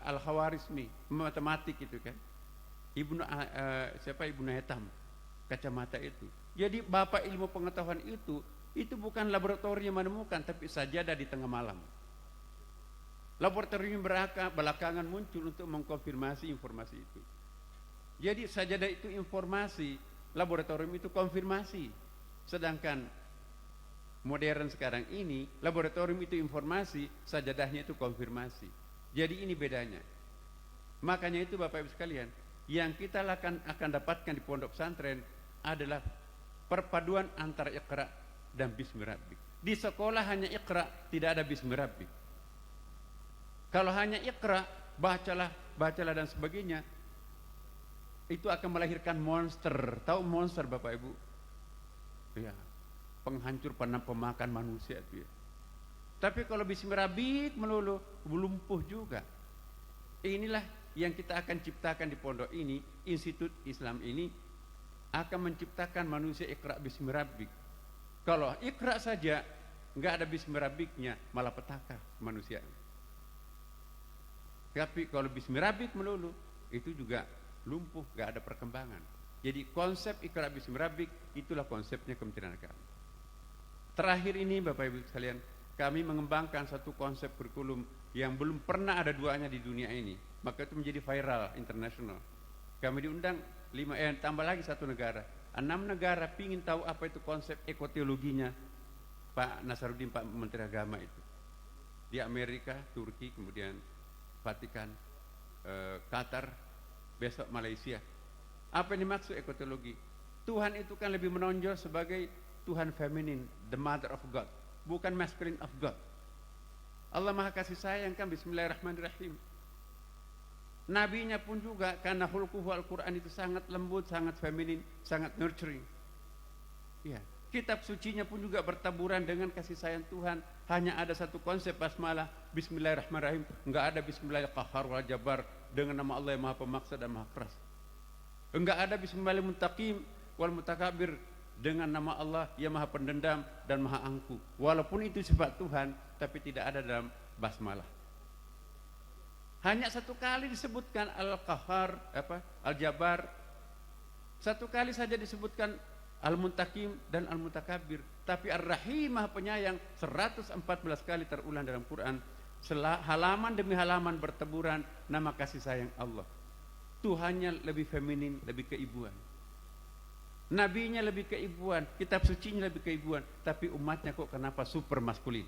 Al-Khawarizmi, matematik itu kan. Ibnu Haytham, kacamata itu. Jadi bapak ilmu pengetahuan itu bukan laboratorium menemukan, tapi sajadah di tengah malam. Laboratorium belakangan muncul untuk mengkonfirmasi informasi itu. Jadi sajadah itu informasi, laboratorium itu konfirmasi. Sedangkan modern sekarang ini, laboratorium itu informasi, sajadahnya itu konfirmasi. Jadi ini bedanya. Makanya itu Bapak Ibu sekalian, yang kita akan dapatkan di pondok pesantren adalah perpaduan antara Iqra dan Bismi Rabbik. Di sekolah hanya Iqra, tidak ada Bismi Rabbik. Kalau hanya Iqra, bacalah dan sebagainya, itu akan melahirkan monster. Tahu monster Bapak Ibu? Ya, penghancur pemakan manusia itu ya. Tapi kalau Bismi Rabbik melulu, lumpuh juga. Inilah yang kita akan ciptakan di pondok ini. Institut Islam ini akan menciptakan manusia Iqra Bismi Rabbik. Kalau Iqra saja nggak ada Bismi Rabbiknya, malah petaka manusia. Tapi kalau Bismi Rabbik melulu, itu juga lumpuh, nggak ada perkembangan. Jadi konsep Iqra Bismi Rabbik itulah konsepnya Kementerian Agama. Terakhir ini Bapak Ibu sekalian, kami mengembangkan satu konsep kurikulum yang belum pernah ada duanya di dunia ini. Maka itu menjadi viral internasional. Kami diundang tambah lagi 1 negara. 6 negara pingin tahu apa itu konsep ekoteologinya Pak Nasaruddin, Pak Menteri Agama itu. Di Amerika, Turki, kemudian Vatikan, Qatar, besok Malaysia. Apa yang dimaksud ekoteologi? Tuhan itu kan lebih menonjol sebagai Tuhan feminin, the mother of God, bukan masculine of God. Allah Maha Kasih Sayang kan, bismillahirrahmanirrahim. Nabinya pun juga, karena khulquhu Al-Quran itu sangat lembut, sangat feminin, sangat nurturing. Ya, kitab sucinya pun juga bertaburan dengan kasih sayang Tuhan. Hanya ada satu konsep basmalah, bismillahirrahmanirrahim. Enggak ada bismillahirrahmanirrahim wal jabar dengan nama Allah yang Maha Pemaksa dan Maha Keras. Enggak ada bismillahirrahmanirrahim wal mutakabir dengan nama Allah yang Maha Pendendam dan Maha Angkuh. Walaupun itu sifat Tuhan, tapi tidak ada dalam basmalah. Hanya 1 kali disebutkan Al-Qahhar, Al-Jabar. 1 kali saja disebutkan Al-Muntakim dan Al-Mutakabir. Tapi Ar-Rahim Maha Penyayang 114 kali terulang dalam Quran. Halaman demi halaman berteburan nama kasih sayang Allah. Tuhannya lebih feminin, lebih keibuan. Nabinya lebih keibuan, kitab sucinya lebih keibuan. Tapi umatnya kok kenapa super maskulin?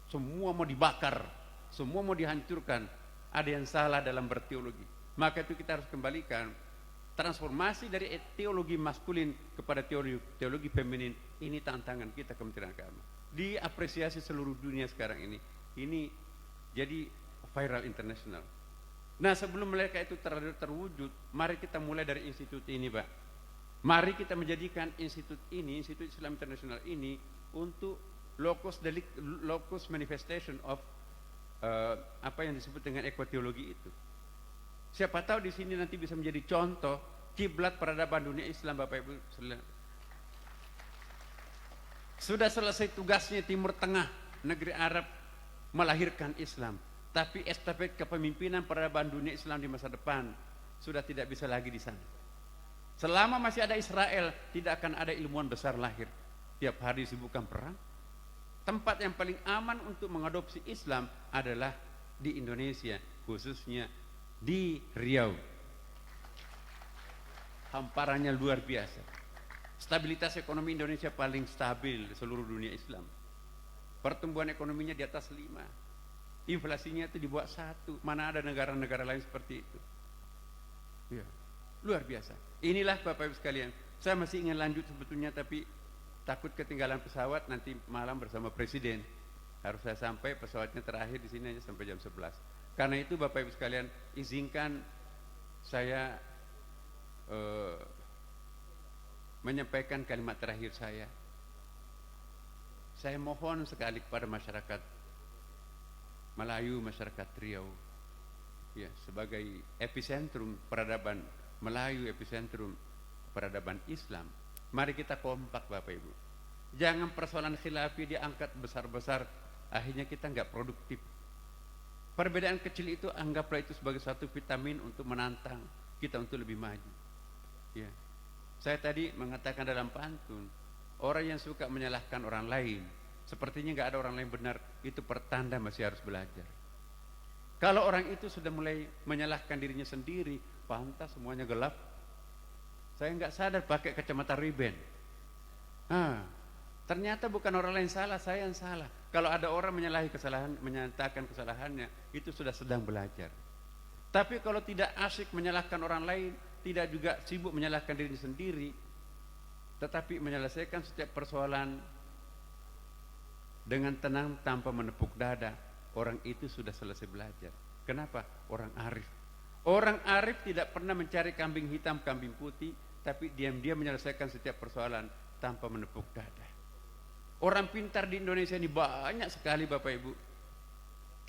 Semua mau dibakar, semua mau dihancurkan. Ada yang salah dalam berteologi. Maka itu kita harus kembalikan transformasi dari teologi maskulin kepada teologi feminin. Ini tantangan kita Kementerian Agama. Diapresiasi seluruh dunia sekarang ini. Ini jadi viral internasional. Nah, sebelum mereka itu terwujud, mari kita mulai dari institut ini, Pak. Mari kita menjadikan institut ini, Institut Islam Internasional ini, untuk locus manifestation of apa yang disebut dengan ekoteologi itu. Siapa tahu di sini nanti bisa menjadi contoh kiblat peradaban dunia Islam, Bapak Ibu. Sudah selesai tugasnya Timur Tengah, negeri Arab melahirkan Islam, tapi estafet kepemimpinan peradaban dunia Islam di masa depan sudah tidak bisa lagi di sana. Selama masih ada Israel, tidak akan ada ilmuwan besar lahir. Tiap hari disibukkan perang. Tempat yang paling aman untuk mengadopsi Islam adalah di Indonesia, khususnya di Riau. Hamparannya luar biasa. Stabilitas ekonomi Indonesia paling stabil di seluruh dunia Islam. Pertumbuhan ekonominya di atas 5. Inflasinya itu di bawah 1. Mana ada negara-negara lain seperti itu. Ya, luar biasa. Inilah Bapak Ibu sekalian. Saya masih ingin lanjut sebetulnya, tapi takut ketinggalan pesawat nanti malam bersama Presiden. Harus saya sampai, pesawatnya terakhir di sini hanya sampai jam 11. Karena itu Bapak Ibu sekalian, izinkan saya menyampaikan kalimat terakhir saya. Saya mohon sekali kepada masyarakat Melayu, masyarakat Riau, ya, sebagai epicentrum peradaban Melayu, epicentrum peradaban Islam. Mari kita kompak Bapak Ibu. Jangan persoalan khilafi diangkat besar-besar, akhirnya kita nggak produktif. Perbedaan kecil itu anggaplah itu sebagai satu vitamin untuk menantang kita untuk lebih maju. Ya. Saya tadi mengatakan dalam pantun, orang yang suka menyalahkan orang lain, sepertinya nggak ada orang lain benar, itu pertanda masih harus belajar. Kalau orang itu sudah mulai menyalahkan dirinya sendiri, pantas semuanya gelap. Saya nggak sadar pakai kacamata Ray-Ban. Ternyata bukan orang lain salah, saya yang salah. Kalau ada orang menyalahi kesalahan, menyatakan kesalahannya, itu sudah sedang belajar. Tapi kalau tidak asyik menyalahkan orang lain, tidak juga sibuk menyalahkan diri sendiri, tetapi menyelesaikan setiap persoalan dengan tenang tanpa menepuk dada, orang itu sudah selesai belajar. Kenapa? Orang arif. Orang arif tidak pernah mencari kambing hitam, kambing putih, tapi diam-diam menyelesaikan setiap persoalan tanpa menepuk dada. Orang pintar di Indonesia ini banyak sekali Bapak Ibu,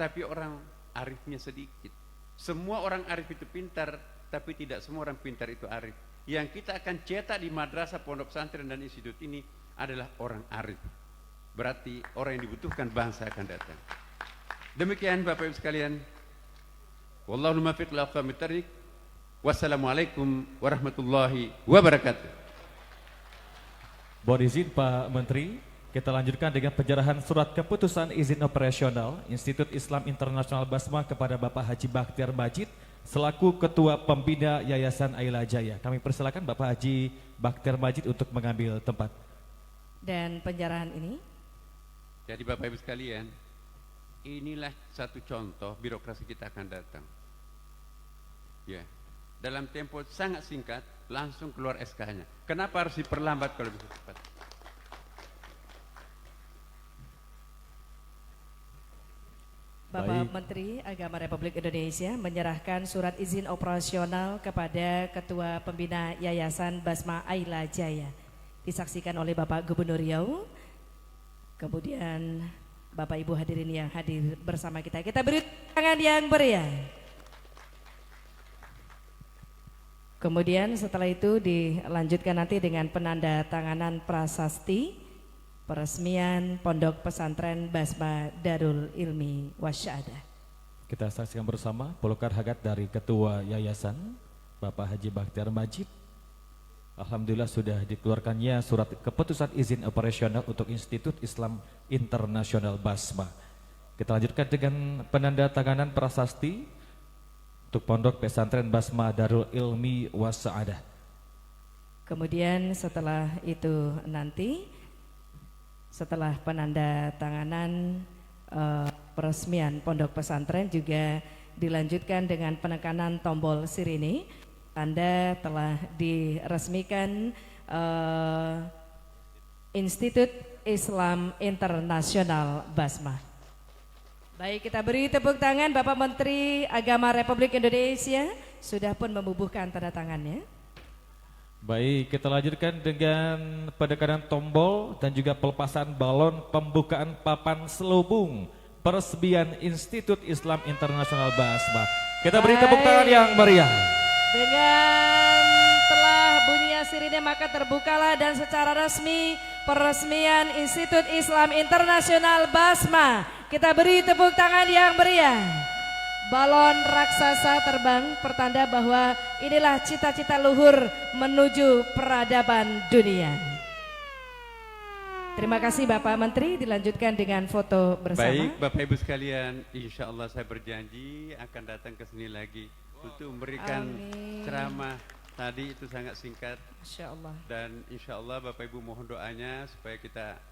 tapi orang arifnya sedikit. Semua orang arif itu pintar, tapi tidak semua orang pintar itu arif. Yang kita akan cetak di madrasah, pondok pesantren dan institut ini adalah orang arif. Berarti orang yang dibutuhkan bangsa akan datang. Demikian Bapak Ibu sekalian. Wallahu muwaffiq ila aqwamit thariq. Wassalamualaikum warahmatullahi wabarakatuh. Mohon izin Pak Menteri, kita lanjutkan dengan penyerahan surat keputusan izin operasional Institut Islam Internasional Basma kepada Bapak Haji Bakhtiar Majid selaku Ketua Pembina Yayasan Ayla Jaya. Kami persilakan Bapak Haji Bakhtiar Majid untuk mengambil tempat. Dan penyerahan ini. Jadi Bapak Ibu sekalian, inilah satu contoh birokrasi kita akan datang. Ya, dalam tempo sangat singkat langsung keluar SK-nya. Kenapa harus diperlambat kalau bisa cepat? Bapak Menteri Agama Republik Indonesia menyerahkan surat izin operasional kepada Ketua Pembina Yayasan Basma Ayla Jaya. Disaksikan oleh Bapak Gubernur Riau. Kemudian Bapak Ibu hadirin yang hadir bersama kita. Kita beri tangan yang meriah. Kemudian setelah itu dilanjutkan nanti dengan penandatanganan prasasti peresmian Pondok Pesantren Basma Darul Ilmi Wasyada. Kita saksikan bersama pulukar hagat dari Ketua Yayasan Bapak Haji Bakhtiar Majid. Alhamdulillah sudah dikeluarkannya surat keputusan izin operasional untuk Institut Islam Internasional Basma. Kita lanjutkan dengan penandatanganan prasasti untuk Pondok Pesantren Basma Darul Ilmi Wasyada. Kemudian setelah itu nanti setelah penandatanganan peresmian pondok pesantren juga dilanjutkan dengan penekanan tombol sirine. Tanda telah diresmikan Institut Islam Internasional Basma. Baik, kita beri tepuk tangan Bapak Menteri Agama Republik Indonesia sudah pun membubuhkan tanda tangannya. Baik, kita lanjutkan dengan penekanan tombol dan juga pelepasan balon pembukaan papan selubung peresmian Institut Islam Internasional Basma. Kita beri tepuk tangan yang meriah. Dengan telah bunyinya sirine maka terbukalah dan secara resmi peresmian Institut Islam Internasional Basma. Kita beri tepuk tangan yang meriah. Balon raksasa terbang pertanda bahwa inilah cita-cita luhur menuju peradaban dunia. Terima kasih Bapak Menteri, dilanjutkan dengan foto bersama. Baik Bapak Ibu sekalian, insya Allah saya berjanji akan datang ke sini lagi untuk memberikan ceramah. Tadi itu sangat singkat. Masya Allah. Dan insya Allah Bapak Ibu mohon doanya supaya kita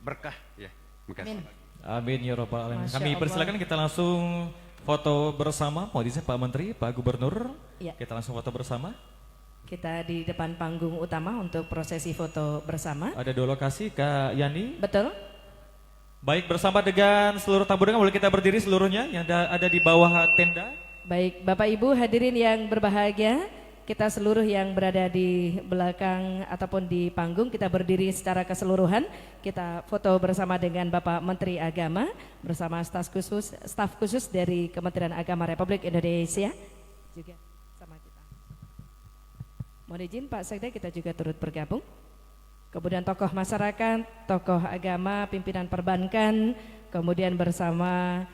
berkah ya. Terima kasih. Amin. Amin ya Rabbal Alamin. Masya Kami Allah. persilakan kita langsung foto bersama. Mau izin Pak Menteri, Pak Gubernur. Ya. Kita langsung foto bersama. Kita di depan panggung utama untuk prosesi foto bersama. Ada 2 lokasi, Kak Yani. Betul? Baik, bersama dengan seluruh tamu undangan, boleh kita berdiri seluruhnya yang ada di bawah tenda. Baik, Bapak Ibu hadirin yang berbahagia, kita seluruh yang berada di belakang ataupun di panggung, kita berdiri secara keseluruhan. Kita foto bersama dengan Bapak Menteri Agama bersama staf khusus dari Kementerian Agama Republik Indonesia juga sama kita. Mohon izin Pak Sekda, kita juga turut bergabung. Kemudian tokoh masyarakat, tokoh agama, pimpinan perbankan, kemudian bersama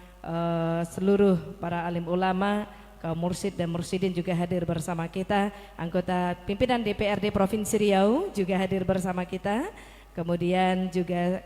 seluruh para alim ulama, kaum mursyid dan mursyidin juga hadir bersama kita. Anggota pimpinan DPRD Provinsi Riau juga hadir bersama kita. Kemudian juga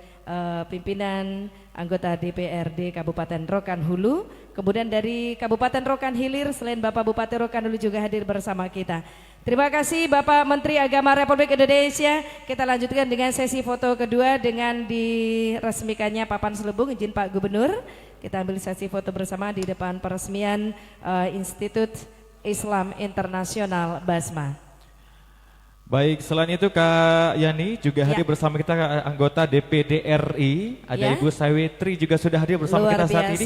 pimpinan anggota DPRD Kabupaten Rokan Hulu. Kemudian dari Kabupaten Rokan Hilir selain Bapak Bupati Rokan Hulu juga hadir bersama kita. Terima kasih Bapak Menteri Agama Republik Indonesia. Kita lanjutkan dengan sesi foto kedua dengan diresmikannya papan selubung. Izin Pak Gubernur, kita ambil sesi foto bersama di depan peresmian Institut Islam Internasional Basma. Baik, selain itu Kak Yani juga hadir bersama kita anggota DPD RI. Ada Ibu Sawitri juga sudah hadir bersama Luar kita saat ini.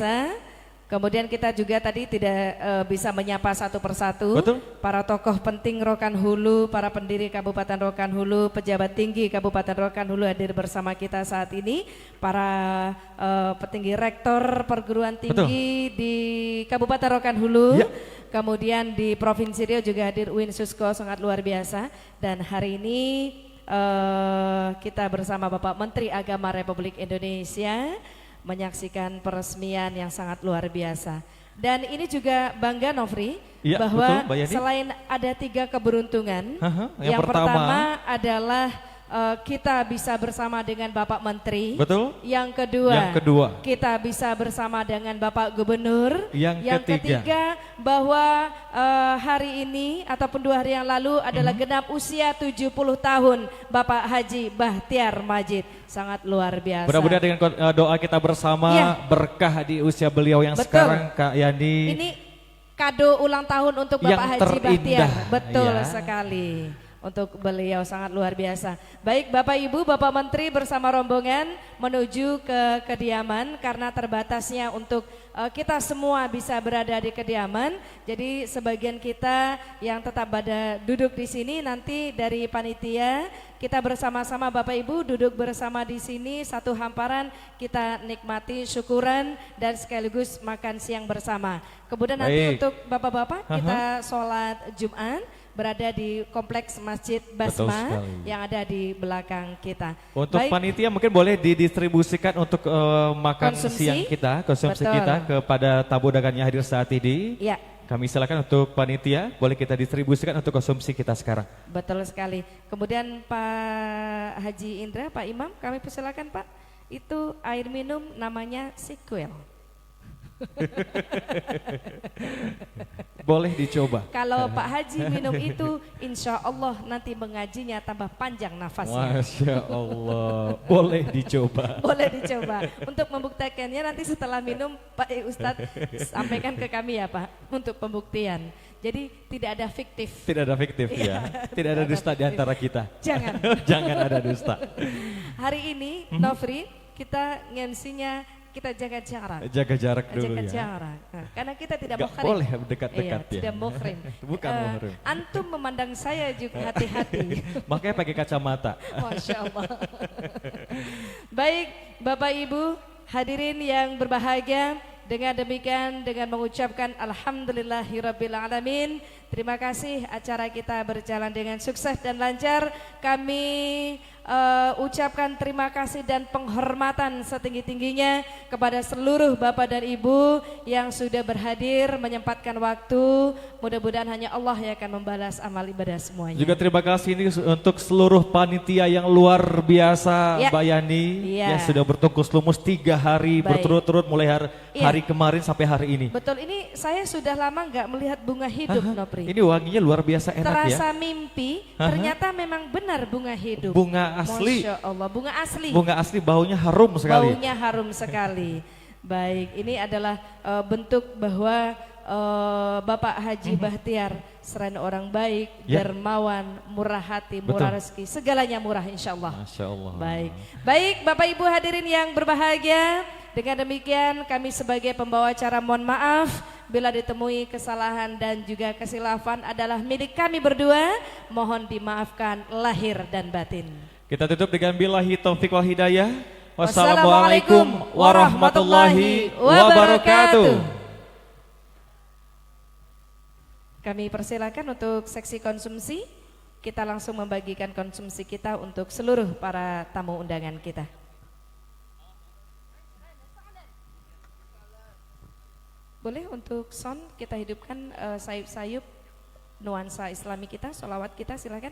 Kemudian kita juga tadi tidak bisa menyapa satu persatu. Betul. Para tokoh penting Rokan Hulu, para pendiri Kabupaten Rokan Hulu, pejabat tinggi Kabupaten Rokan Hulu hadir bersama kita saat ini. Para petinggi rektor perguruan tinggi di Kabupaten Rokan Hulu. Ya. Kemudian di Provinsi Riau juga hadir Uin Susko, sangat luar biasa. Dan hari ini kita bersama Bapak Menteri Agama Republik Indonesia menyaksikan peresmian yang sangat luar biasa. Dan ini juga bangga Nofri ya, bahwa betul, selain ada 3 keberuntungan, yang pertama adalah kita bisa bersama dengan Bapak Menteri. Betul. Yang Yang kedua, kita bisa bersama dengan Bapak Gubernur. Yang ketiga, bahwa hari ini ataupun 2 hari yang lalu adalah genap usia 70 tahun Bapak Haji Bahtiar Majid. Sangat luar biasa. Mudah-mudahan dengan doa kita bersama berkah di usia beliau yang Betul. sekarang, Kak Yani. Ini kado ulang tahun untuk Bapak Yang Haji Bahtiar. terindah, Betul ya. sekali. Untuk beliau sangat luar biasa. Baik Bapak Ibu, Bapak Menteri bersama rombongan menuju ke kediaman karena terbatasnya untuk kita semua bisa berada di kediaman. Jadi sebagian kita yang tetap duduk di sini, nanti dari panitia kita bersama-sama Bapak Ibu duduk bersama di sini satu hamparan, kita nikmati syukuran dan sekaligus makan siang bersama. Kemudian nanti untuk Bapak-bapak kita sholat Jumat berada di kompleks Masjid Basma yang ada di belakang kita. Untuk panitia mungkin boleh didistribusikan untuk makan siang kita, konsumsi kita kepada tamu undangan yang hadir saat ini. Ya. Kami silakan untuk panitia, boleh kita distribusikan untuk konsumsi kita sekarang. Betul sekali. Kemudian Pak Haji Indra, Pak Imam, kami persilakan Pak. Itu air minum namanya Sequel. Boleh dicoba. Kalau Pak Haji minum itu, insya Allah nanti mengajinya tambah panjang nafasnya. Masya Allah, boleh dicoba. Boleh dicoba. Untuk membuktikannya nanti setelah minum Pak Ustadz sampaikan ke kami ya Pak untuk pembuktian. Jadi tidak ada fiktif. Tidak ada fiktif ya. Tidak ada dusta di antara kita. Jangan. Jangan ada dusta. Hari ini Nofri kita ngemsinya kita jaga jarak. Jaga jarak dulu jaga ya. jarak. Nah, karena kita tidak Gak muhrim. boleh dekat-dekat ya. Tidak muhrim. Bukan muhrim. Antum memandang saya juga hati-hati. Makanya pakai kacamata. Masya Allah. Baik Bapak Ibu hadirin yang berbahagia. Dengan demikian dengan mengucapkan Alhamdulillahirabbil alamin. Terima kasih acara kita berjalan dengan sukses dan lancar. Kami ucapkan terima kasih dan penghormatan setinggi-tingginya kepada seluruh Bapak dan Ibu yang sudah berhadir menyempatkan waktu. Mudah-mudahan hanya Allah yang akan membalas amal ibadah semuanya. Juga terima kasih ini untuk seluruh panitia yang luar biasa, Mbak Yani, yang sudah bertungkus lumus 3 hari berturut-turut mulai hari kemarin sampai hari ini. Betul, ini saya sudah lama nggak melihat bunga hidup, Nopri. Ini wanginya luar biasa enak ya. Terasa mimpi, ternyata memang benar bunga hidup. Bunga asli. Masya Allah, bunga asli. Bunga asli, baunya harum sekali. Baunya harum sekali. Baik, ini adalah bentuk bahwa Bapak Haji Bahtiar selain orang baik, dermawan, murah hati, murah rezeki, segalanya murah insya Allah. Masya Allah. Baik Bapak Ibu hadirin yang berbahagia, dengan demikian kami sebagai pembawa acara mohon maaf bila ditemui kesalahan dan juga kesilafan adalah milik kami berdua, mohon dimaafkan lahir dan batin. Kita tutup dengan billahi taufiq wal hidayah. Wassalamualaikum warahmatullahi wabarakatuh. Kami persilakan untuk seksi konsumsi. Kita langsung membagikan konsumsi kita untuk seluruh para tamu undangan kita. Boleh untuk sound kita hidupkan sayup-sayup nuansa islami kita, sholawat kita silakan.